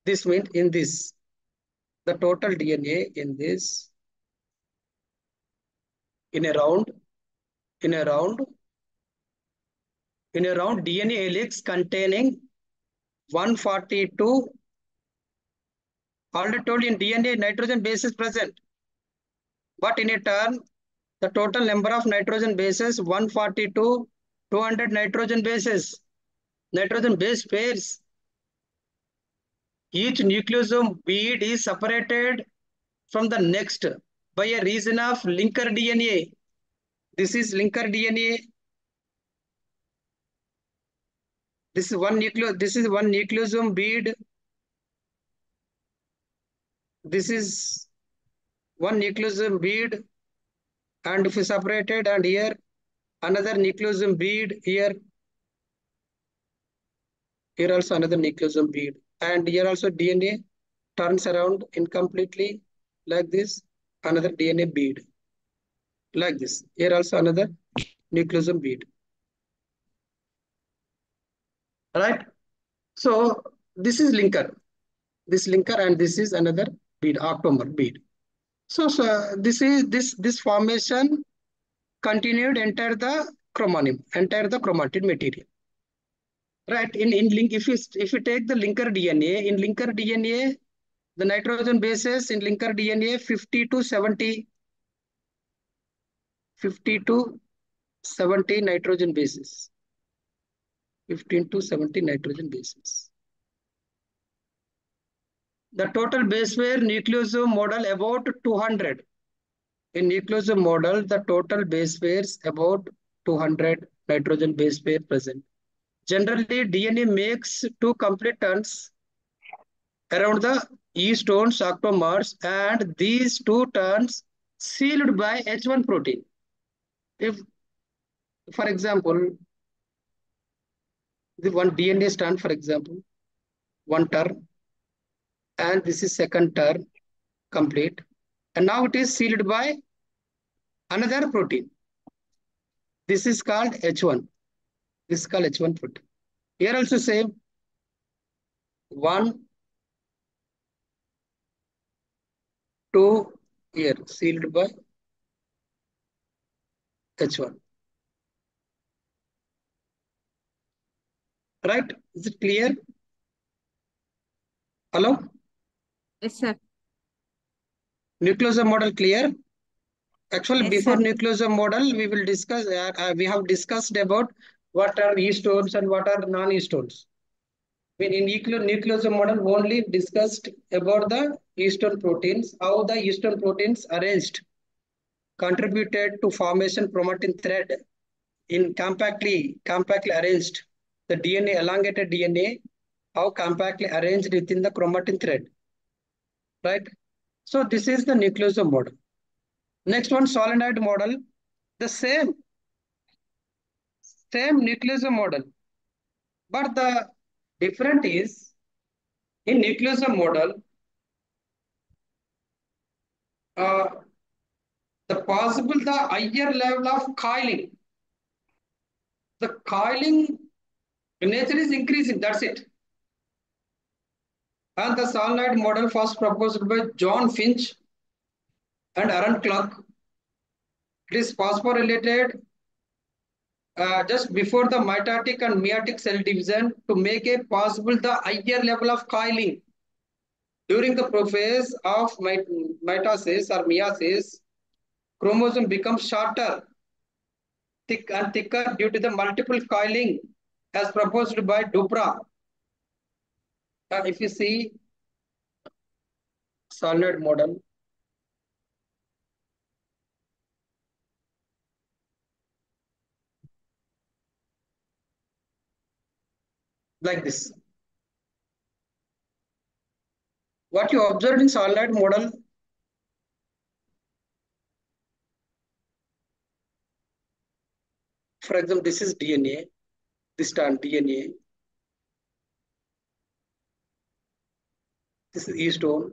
This means in this, the total DNA in this, in a round DNA helix containing 142, already told in DNA nitrogen bases present, but in a turn the total number of nitrogen bases 142, 200 nitrogen bases, nitrogen base pairs. Each nucleosome bead is separated from the next by a region of linker DNA. This is linker DNA. This is one nucleosome bead. This is one nucleosome bead, and if we separated, and here another nucleosome bead, here also another nucleosome bead, and here also DNA turns around incompletely like this, another DNA bead like this. Here also another nucleosome bead. Right? So this is linker. This linker, and this is another bead, octamer bead. So this formation continued enter the chromatid material. Right? In link, if you take the linker DNA, in linker DNA, the nitrogen bases in linker DNA 50 to 70 nitrogen bases. 15 to 70 nitrogen bases. The total base pair nucleosome model about 200. In nucleosome model, the total base pairs about 200 nitrogen base pair present. Generally, DNA makes 2 complete turns around the E stones octamers, and these 2 turns sealed by H1 protein. If, for example, the one DNA strand, for example, one turn, and this is second turn complete, and now it is sealed by another protein. This is called H1. This is called H1 protein. Here also same. 1, 2, here sealed by H1. Right? Is it clear? Hello? Yes, sir. Nucleosome model clear? Actually, Yes, before sir. nucleosome model, we will discuss. We have discussed about what are E-stones and what are non-E-stones. In nucleosome model, only discussed about the E-stone proteins, how the E-stone proteins arranged, contributed to formation chromatin thread in compactly arranged the DNA, elongated DNA, how compactly arranged within the chromatin thread. Right? So this is the nucleosome model. Next one, solenoid model, the same nucleosome model, but the different is in nucleosome model, uh, the higher level of coiling, the coiling nature is increasing. That's it. And the solenoid model first proposed by John Finch and Aaron Clark. It is phosphorylated just before the mitotic and meiotic cell division to make a possible the higher level of coiling. During the prophase of mitosis or meiosis, chromosome becomes shorter, thick and thicker due to the multiple coiling as proposed by Dupra. If you see solenoid model, like this. What you observed in solenoid model, for example, this is DNA. This time DNA. This is histone.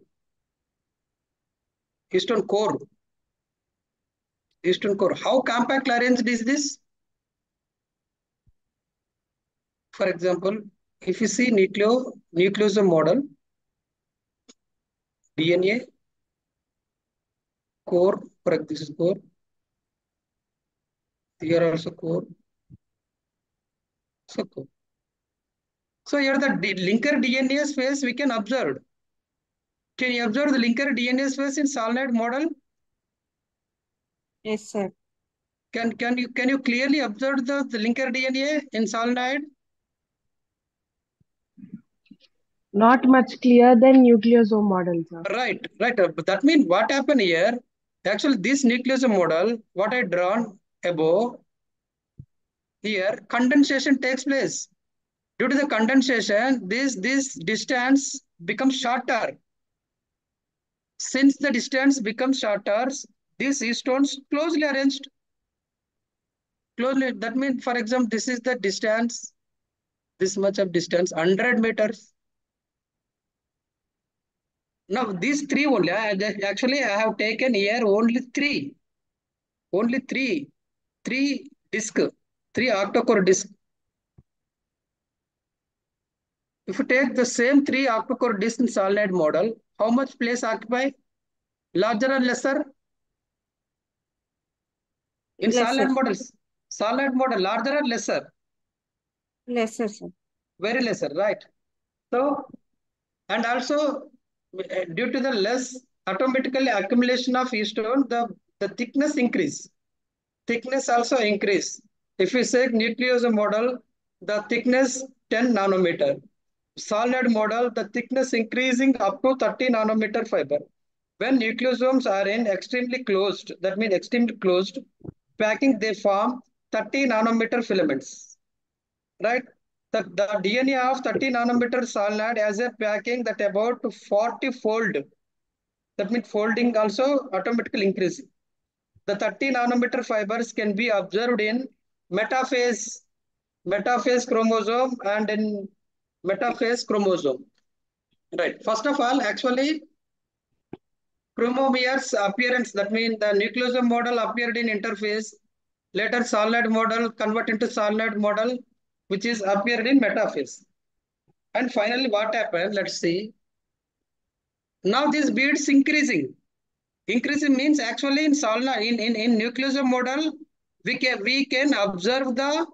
Histone core. Histone core. How compact arranged is this? For example, if you see nucleosome model, DNA core, correct, this is core. Here also core. So core. So here the linker DNA space we can observe. Can you observe the linker DNA space in solenoid model? Yes, sir. Can you clearly observe the linker DNA in solenoid? Not much clearer than nucleosome model, sir. Right. But that means what happened here? Actually, this nucleosome model, what I drawn above, here condensation takes place. Due to the condensation, this distance becomes shorter. Since the distance becomes shorter, these stones closely arranged. Closely, that means, for example, this is the distance, this much of distance, 100 meters. Now, these three only, actually, I have taken here only three. Only three disk, three octocore disk. If you take the same three octocore disk in solenoid model, how much place occupy? Larger or lesser? In Lesser. solenoid model, larger or lesser? Lesser, sir. Very lesser, right? So, and also due to the less automatically accumulation of histone, the thickness increase. Thickness also increase. If we say nucleosome model, the thickness 10 nanometer. Solenoid model, the thickness increasing up to 30 nanometer fiber. When nucleosomes are in extremely closed, that means extremely closed packing, they form 30 nanometer filaments. Right? The DNA of 30 nanometer solenoid has a packing that about 40 fold. That means folding also automatically increasing. The 30 nanometer fibers can be observed in metaphase chromosome and in metaphase chromosome. Right. First of all, actually, chromomeres appearance, that means the nucleosome model appeared in interphase. Later, solenoid model convert into solenoid model, which is appeared in metaphase. And finally, what happened? Let's see. Now this beads increasing. Increasing means actually in solenoid in nucleosome model, we can observe the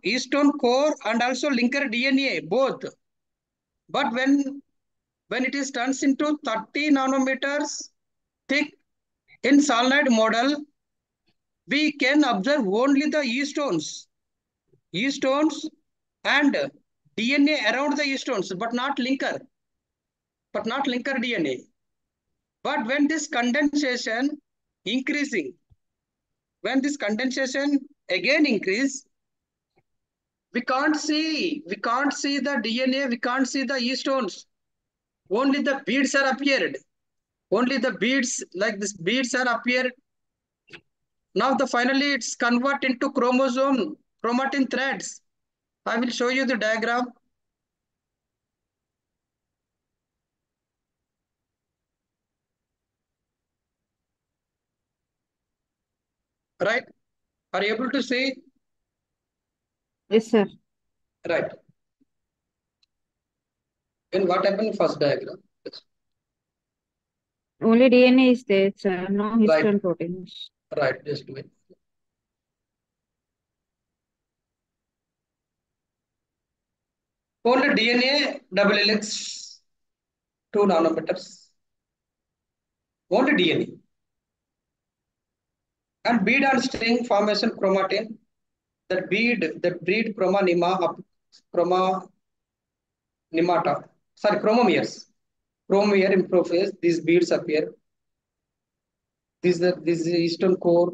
histone core and also linker DNA both. But when it is turns into 30 nanometers thick in solenoid model, we can observe only the E-stones and DNA around the E-stones, but not linker DNA. But when this condensation increasing, when this condensation again increase, we can't see the DNA, we can't see the E-stones. Only the beads are appeared. Only the beads, like this beads are appeared. Now finally it's convert into chromatin threads. I will show you the diagram. Right? Are you able to see? Yes, sir. Right. And what happened first diagram? Only DNA is there, sir. No Right. histone proteins. Right. Just wait. Only DNA double helix 2 nanometers. Only DNA. And bead and string formation chromatin. That breed chromomeres. Chromomere in prophase, these beads appear. This is eastern core,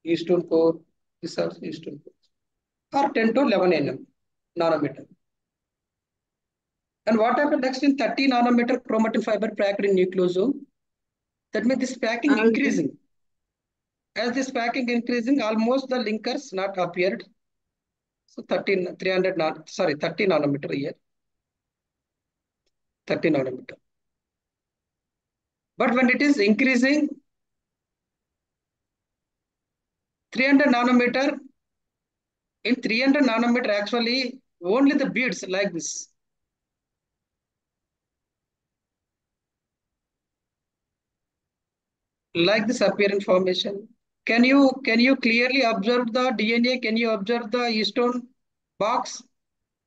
this is eastern core. Or 10 to 11 nanometer. And what happened next in 30 nanometer chromatin fiber packed in nucleosome? That means this packing increasing. As this packing increasing, almost the linkers not appeared. So 30 nanometer here, 30 nanometer. But when it is increasing 300 nanometer, in 300 nanometer actually only the beads like this. Like this appear in formation. Can you clearly observe the DNA? Can you observe the histone box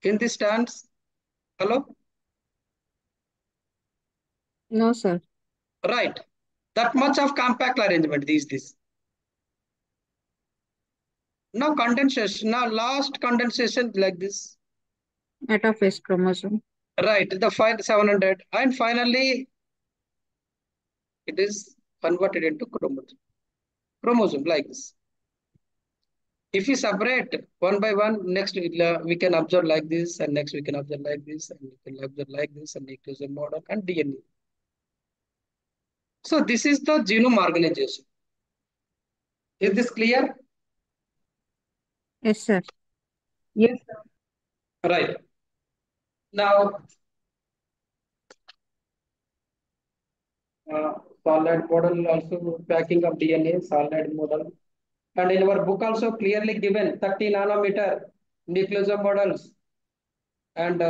in the stands? Hello? No, sir. Right. That much of compact arrangement this. Now condensation. Now last condensation like this. Metaphase chromosome. Right. The 700. And finally it is converted into chromosome. Chromosome like this. If we separate one by one, next we can observe like this, and next we can observe like this, and we can observe like this, and nucleosome model and DNA. So this is the genome organization. Is this clear? Yes, sir. Yes, sir. Right. Now, solid model also packing of DNA, solid model. And in our book also clearly given 30 nanometer nucleosome models and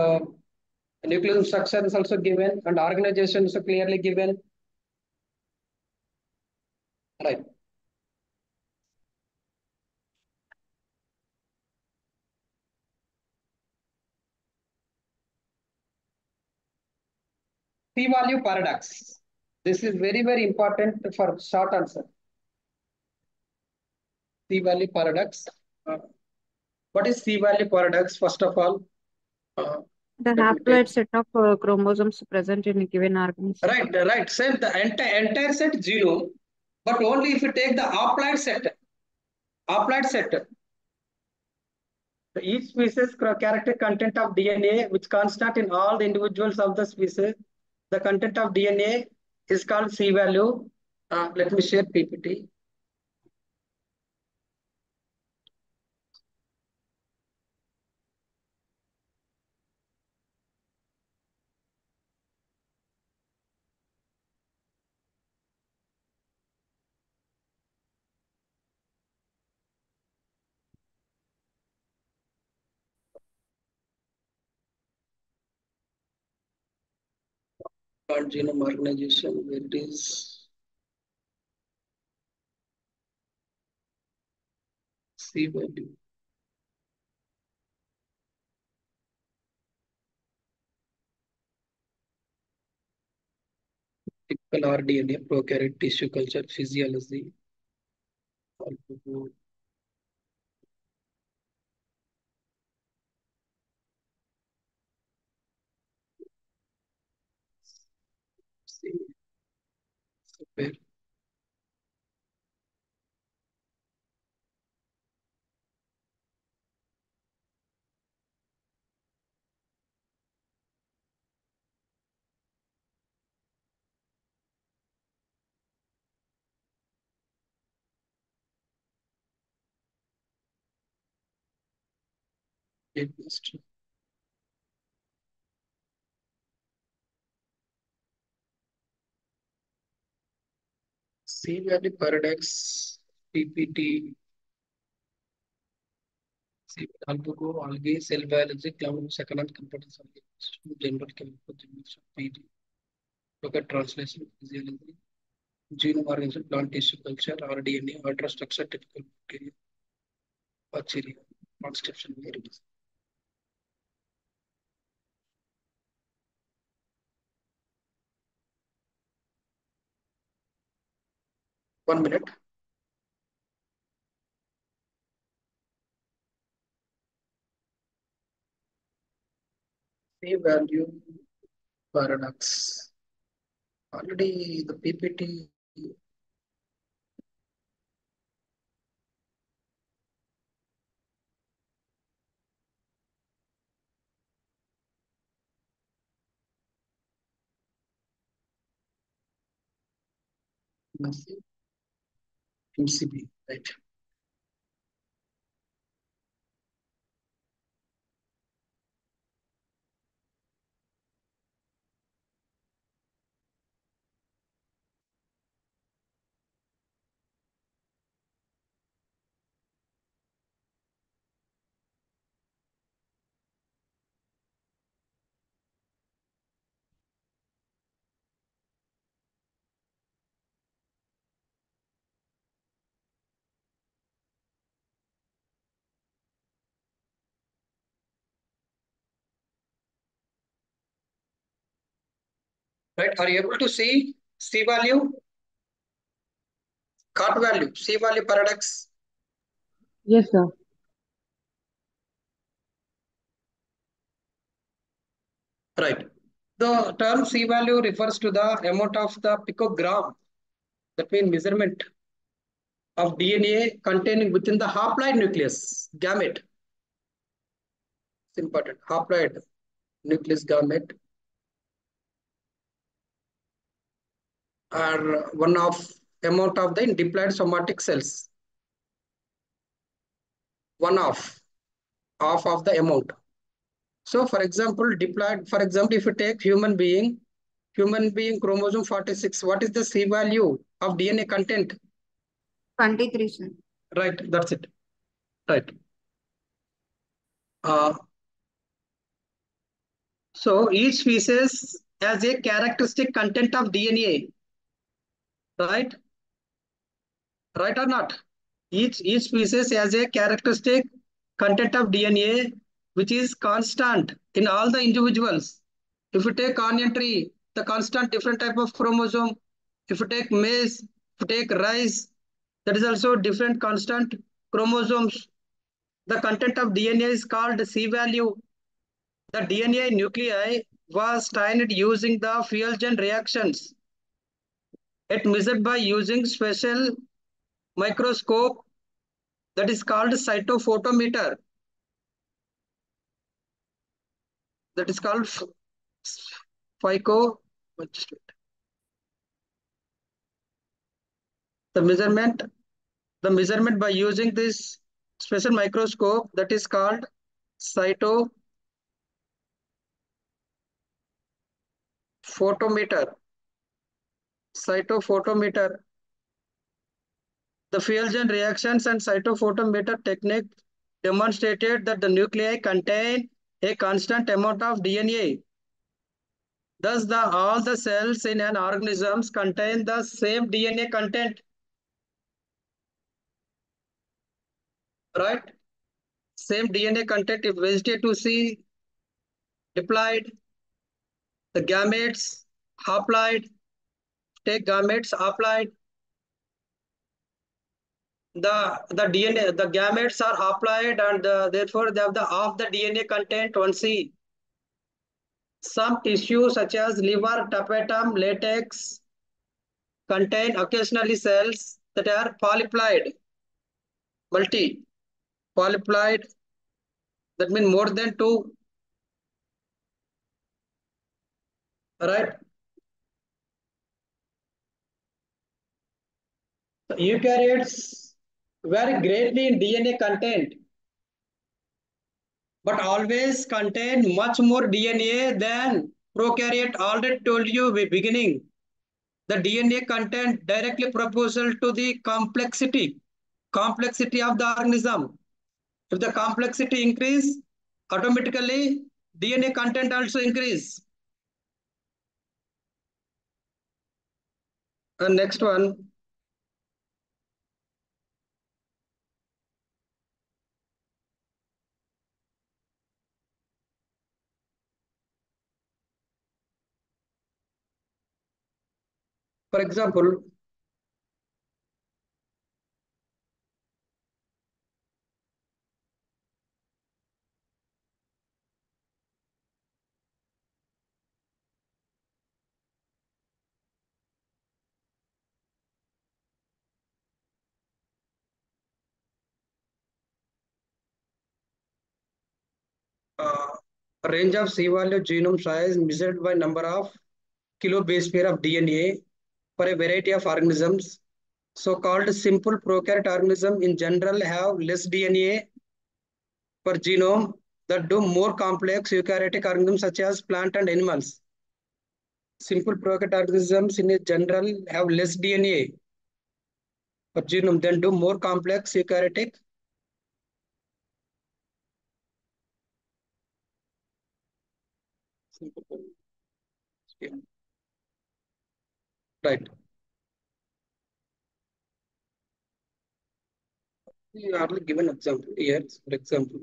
nucleosome structure is also given and organization is also clearly given. Right. P-value paradox. This is very, very important for short answer. P-value paradox. Uh, what is P-value paradox? First of all, uh, The let me take. haploid set of chromosomes present in a given organism. Right. Same the entire set genome, but only if you take the applied set. Applied set. So each species character content of DNA, which constant in all the individuals of the species. The content of DNA is called C-value. Let me share PPT. Called genome organization, where it is C-value. Typical rDNA, prokaryote, tissue culture, physiology. Where it must C-value paradox, PPT, albugo, algae, cell biology, cloud, second and competence, general chemical, PD. Look at translation, physiology, genome organization, plant tissue culture, rDNA, ultrastructure, typical bacteria, bacteria, transcription variables. One minute. P-value paradox. Already the PPT. MCB, right? Right? Are you able to see C value, cut value, C value paradox? Yes, sir. Right. The term C value refers to the amount of the picogram, that means measurement of DNA containing within the haploid nucleus gamete. It's important. Haploid nucleus gamete are one of amount of the diploid somatic cells. One of half of the amount. So, for example, diploid. For example, if you take human being chromosome 46, what is the C value of DNA content? 23, sir. Right. That's it. Right. Uh, so each species has a characteristic content of DNA, right? Right or not? Each species has a characteristic content of DNA which is constant in all the individuals. If you take onion tree, the constant different type of chromosome. If you take maize, if you take rice, that is also different constant chromosomes. The content of DNA is called C value. The DNA nuclei was stained using the fusion reactions. It measured by using special microscope that is called cytophotometer. That is called FICO. The measurement, the measurement by using this special microscope that is called cytophotometer. Cytophotometer. The fusion reactions and cytophotometer technique demonstrated that the nuclei contain a constant amount of DNA. Thus, all the cells in an organism contain the same DNA content. Right? Same DNA content if visited to see diploid, the gametes, haploid, take gametes, haploid. The DNA, the gametes are haploid and therefore they have the half the DNA content 1C. Some tissues such as liver, tapetum, latex contain occasionally cells that are polyploid, multi polyploid. That means more than two. Right? Eukaryotes vary greatly in DNA content, but always contain much more DNA than prokaryote. Already told you we beginning. The DNA content directly proportional to the complexity of the organism. If the complexity increase, automatically DNA content also increase. And next one, for example, uh, range of C value genome size measured by number of kilobase pair of DNA for a variety of organisms. So-called simple prokaryote organisms in general have less DNA per genome that do more complex eukaryotic organisms such as plant and animals. Simple prokaryote organisms in general have less DNA per genome than do more complex eukaryotic. Right. You hardly give an example here, for example.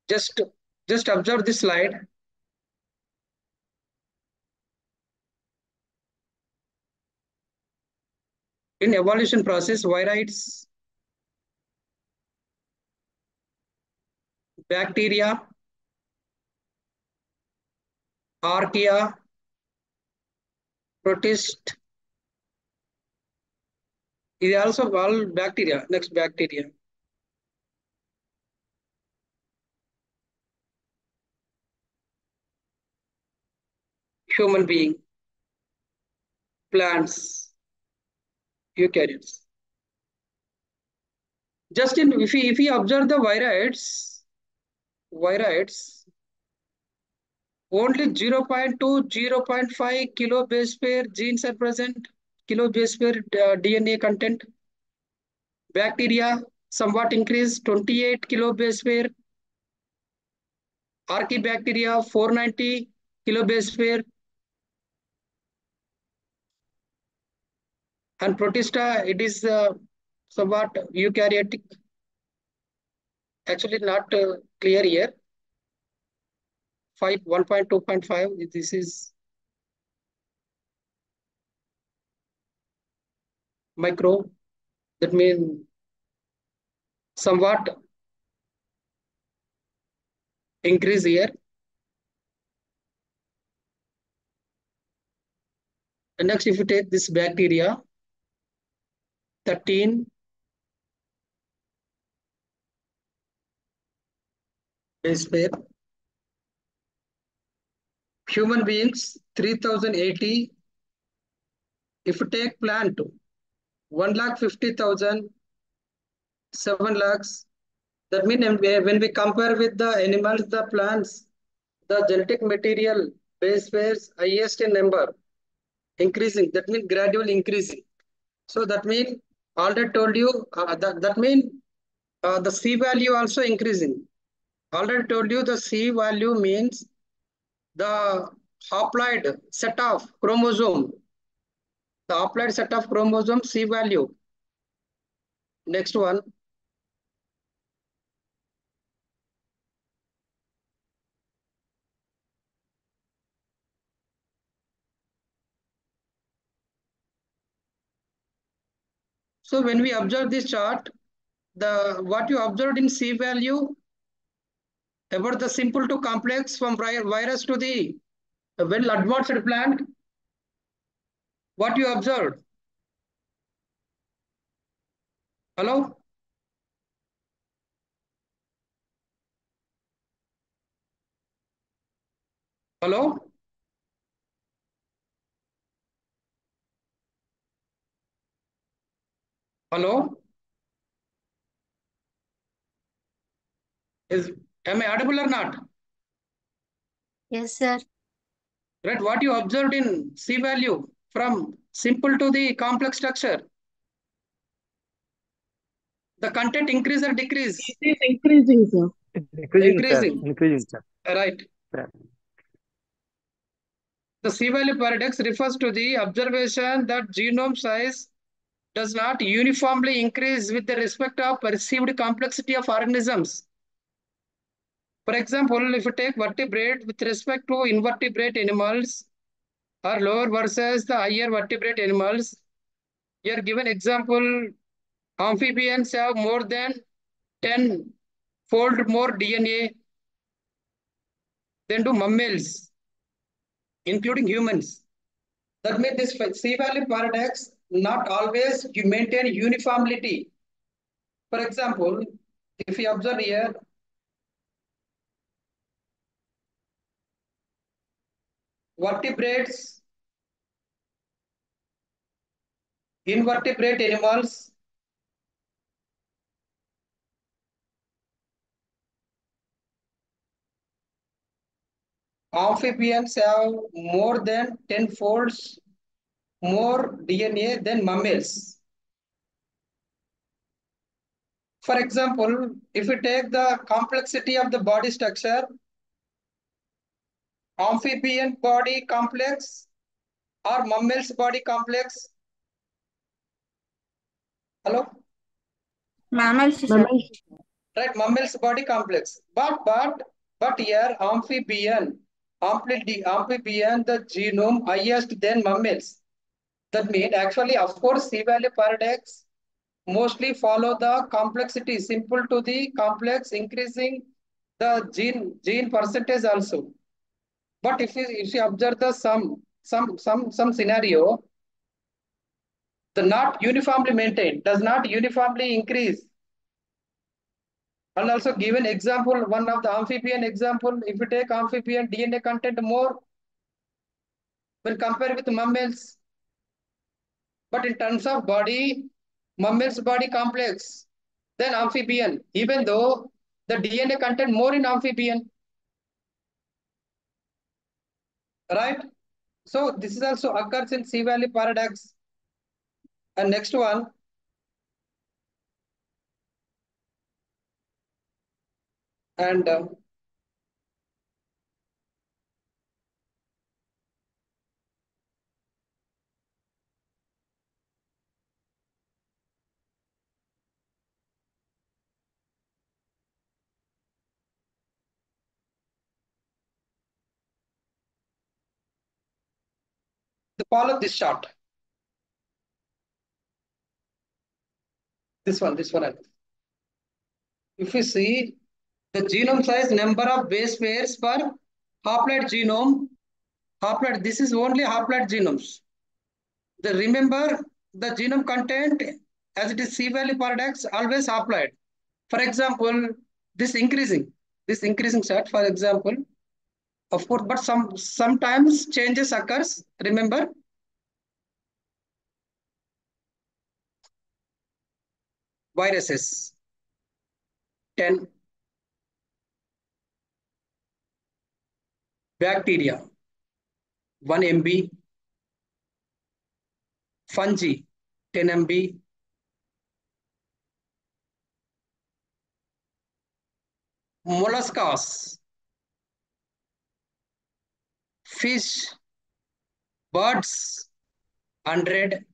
Just observe this slide. In evolution process, viroids, bacteria, archaea, protist, is also all bacteria. Next, bacteria. Human being, plants, eukaryotes. Just in if we observe the viroids, only 0.2, 0.5 kilo base pair genes are present, kilo base pair DNA content. Bacteria somewhat increased, 28 kilo base pair. Archaebacteria 490 kilo base pair. And Protista, it is somewhat eukaryotic. Actually not clear here. 1.2.5, this is micro. That means somewhat increase here. And next, if you take this bacteria, 13 base pair. Human beings, 3080. If you take plant, 1,50,000, 7 lakhs. That means when we compare with the animals, the plants, the genetic material base pairs highest in number, increasing. That means gradually increasing. So that means already told you that means the C value also increasing. Already told you the C value means the haploid set of chromosome. The haploid set of chromosome C value. Next one. So when we observe this chart, what you observed in C value about the simple to complex from virus to the well advanced plant, what you observed? Hello? Hello? Hello? Am I audible or not? Yes, sir. Right, what you observed in C value from simple to the complex structure? The content increase or decrease? It is increasing, sir. Increasing. Increasing, sir. Right. Yeah. The C value paradox refers to the observation that genome size does not uniformly increase with the respect of perceived complexity of organisms. For example, if you take vertebrate with respect to invertebrate animals are lower versus the higher vertebrate animals. Here given example, amphibians have more than 10-fold more DNA than do mammals, including humans. That means this C-value paradox not always you maintain uniformity. For example, if you observe here, vertebrates, invertebrate animals, amphibians have more than 10 folds more DNA than mammals. For example, if you take the complexity of the body structure, amphibian body complex or mammals body complex. Hello? Mammals, sir. Mammals. right? Mammals body complex. But here amphibian, the genome highest than mammals. That means actually, of course, C-value paradox mostly follow the complexity, simple to the complex, increasing the gene percentage also. But if you observe the some scenario, the not uniformly maintained, does not uniformly increase. And also given example, one of the amphibian example, if you take amphibian DNA content more when compared with mammals, but in terms of body, mammals body complex than amphibian, even though the DNA content more in amphibian, right? So this is also occurs in C-value paradox. And next one, and follow this chart. This one. If you see the genome size, number of base pairs per haploid genome, haploid, this is only haploid genomes. The remember the genome content as it is C-value paradox, always haploid. For example, this increasing chart, for example, of course, but sometimes changes occurs. Remember, viruses 10, bacteria 1 MB, fungi 10 MB, molluscas, fish, birds 100,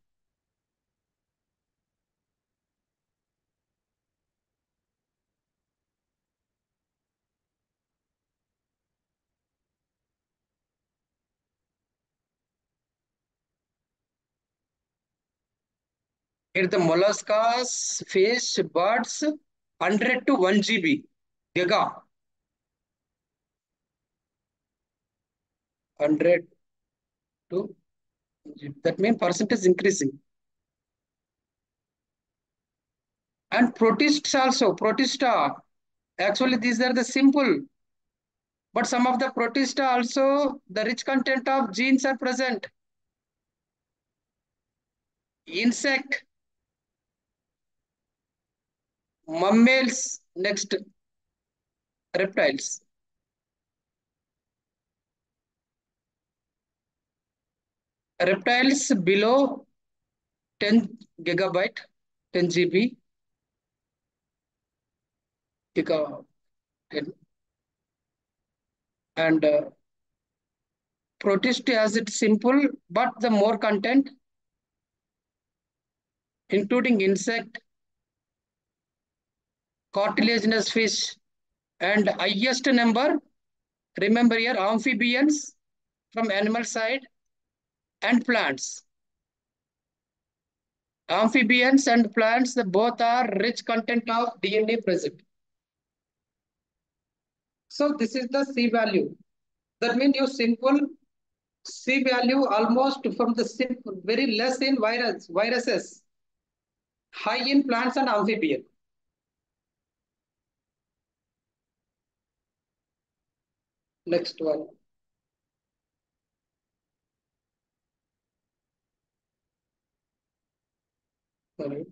here the molluscas, fish, birds 100 to 1 GB, giga 100 to that means percentage increasing. And protists also, protista. Actually, these are the simple, but some of the protista also, the rich content of genes are present. Insect, mammals, next, reptiles. Reptiles below 10 gigabyte, 10 GB, giga, 10. And protist has it simple, but the more content, including insect, cartilaginous fish, and highest number, remember here, amphibians from animal side and plants. Amphibians and plants, both are rich content of DNA present. So this is the C value. That means your simple C value almost from the simple, very less in viruses, high in plants and amphibian. Next one. Sorry.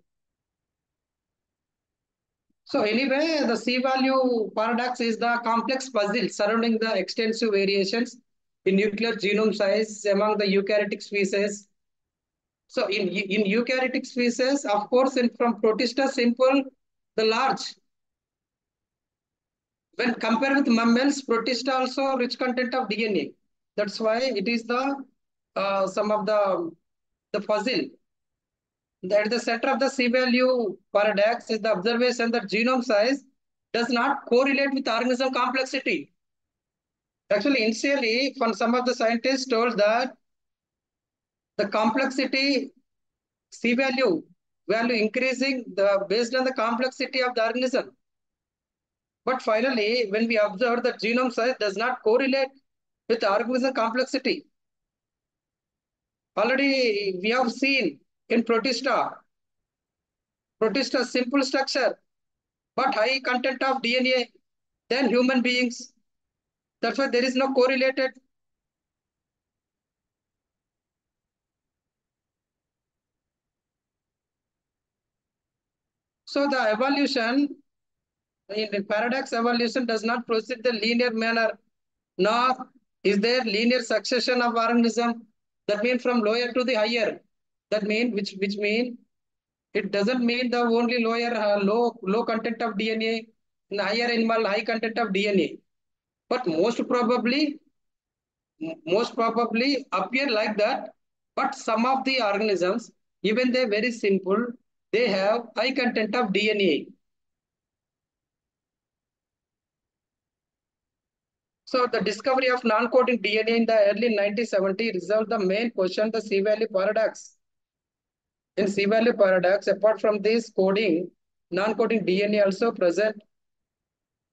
So anyway, the C value paradox is the complex puzzle surrounding the extensive variations in nuclear genome size among the eukaryotic species. So in eukaryotic species, of course, from protista simple, the large. When compared with mammals, protista also rich content of DNA. That's why it is the some of the puzzle. At the center of the C value paradox is the observation that genome size does not correlate with organism complexity. Actually, initially, some of the scientists told that the complexity C value increasing based on the complexity of the organism. But finally, when we observe that genome size does not correlate with organism complexity, already we have seen in Protista simple structure, but high content of DNA than human beings. That's why there is no correlated. So the evolution, in paradox evolution does not proceed the linear manner, nor is there linear succession of organism. That means from lower to the higher. That mean which mean it doesn't mean the only lower low content of DNA, in higher animal high content of DNA. But most probably appear like that. But some of the organisms, even they very simple, they have high content of DNA. So the discovery of non-coding DNA in the early 1970s resolved the main question, the C-value paradox. In C-value paradox, apart from this coding, non-coding DNA also present.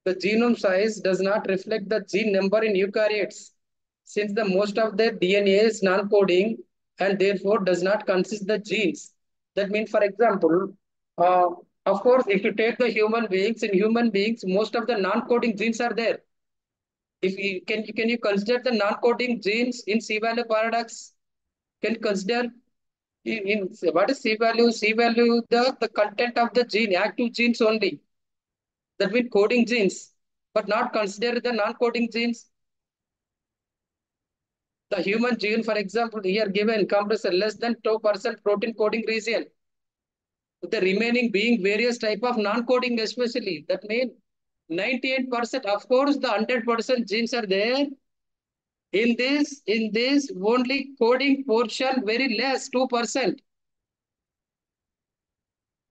The genome size does not reflect the gene number in eukaryotes, since the most of their DNA is non-coding and therefore does not consist the genes. That means, for example, uh, of course, if you take the human beings, in human beings, most of the non-coding genes are there. If you can you consider the non-coding genes in C-value paradox? Can you consider in what is C-value? C-value the content of the gene, active genes only. That means coding genes, but not consider the non-coding genes. The human gene, for example, here given comprises less than 2% protein coding region. The remaining being various type of non-coding especially. That means 98%, of course, the 100% genes are there. In this only coding portion very less, 2%.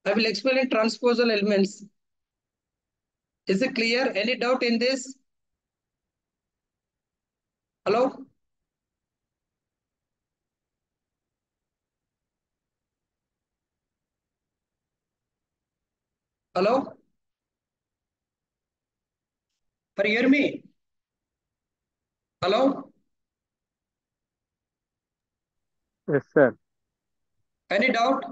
I will explain in transposal elements. Is it clear? Any doubt in this? Hello? Hello? Can you hear me? Hello? Yes, sir. Any doubt?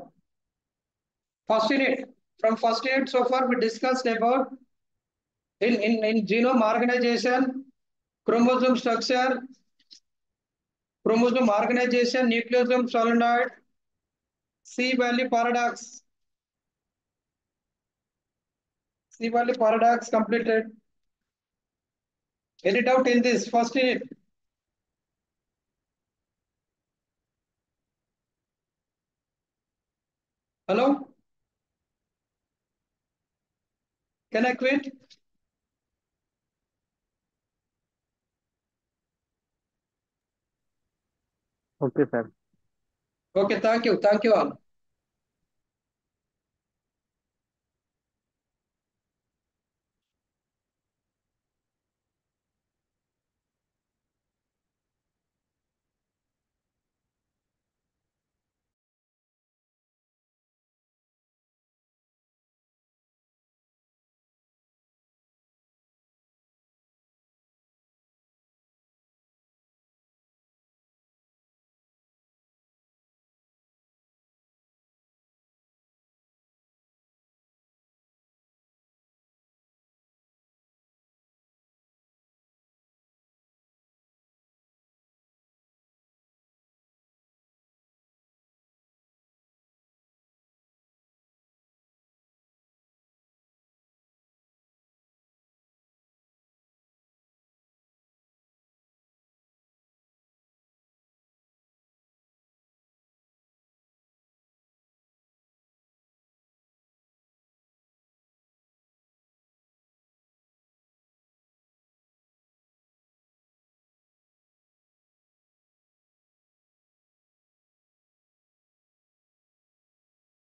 First unit. From first unit so far we discussed about in genome organization, chromosome structure, chromosome organization, nucleosome solenoid, C-value paradox. C-value paradox completed. Any doubt in this first unit? Hello? Can I quit? Okay, sir. Okay, thank you. Thank you all.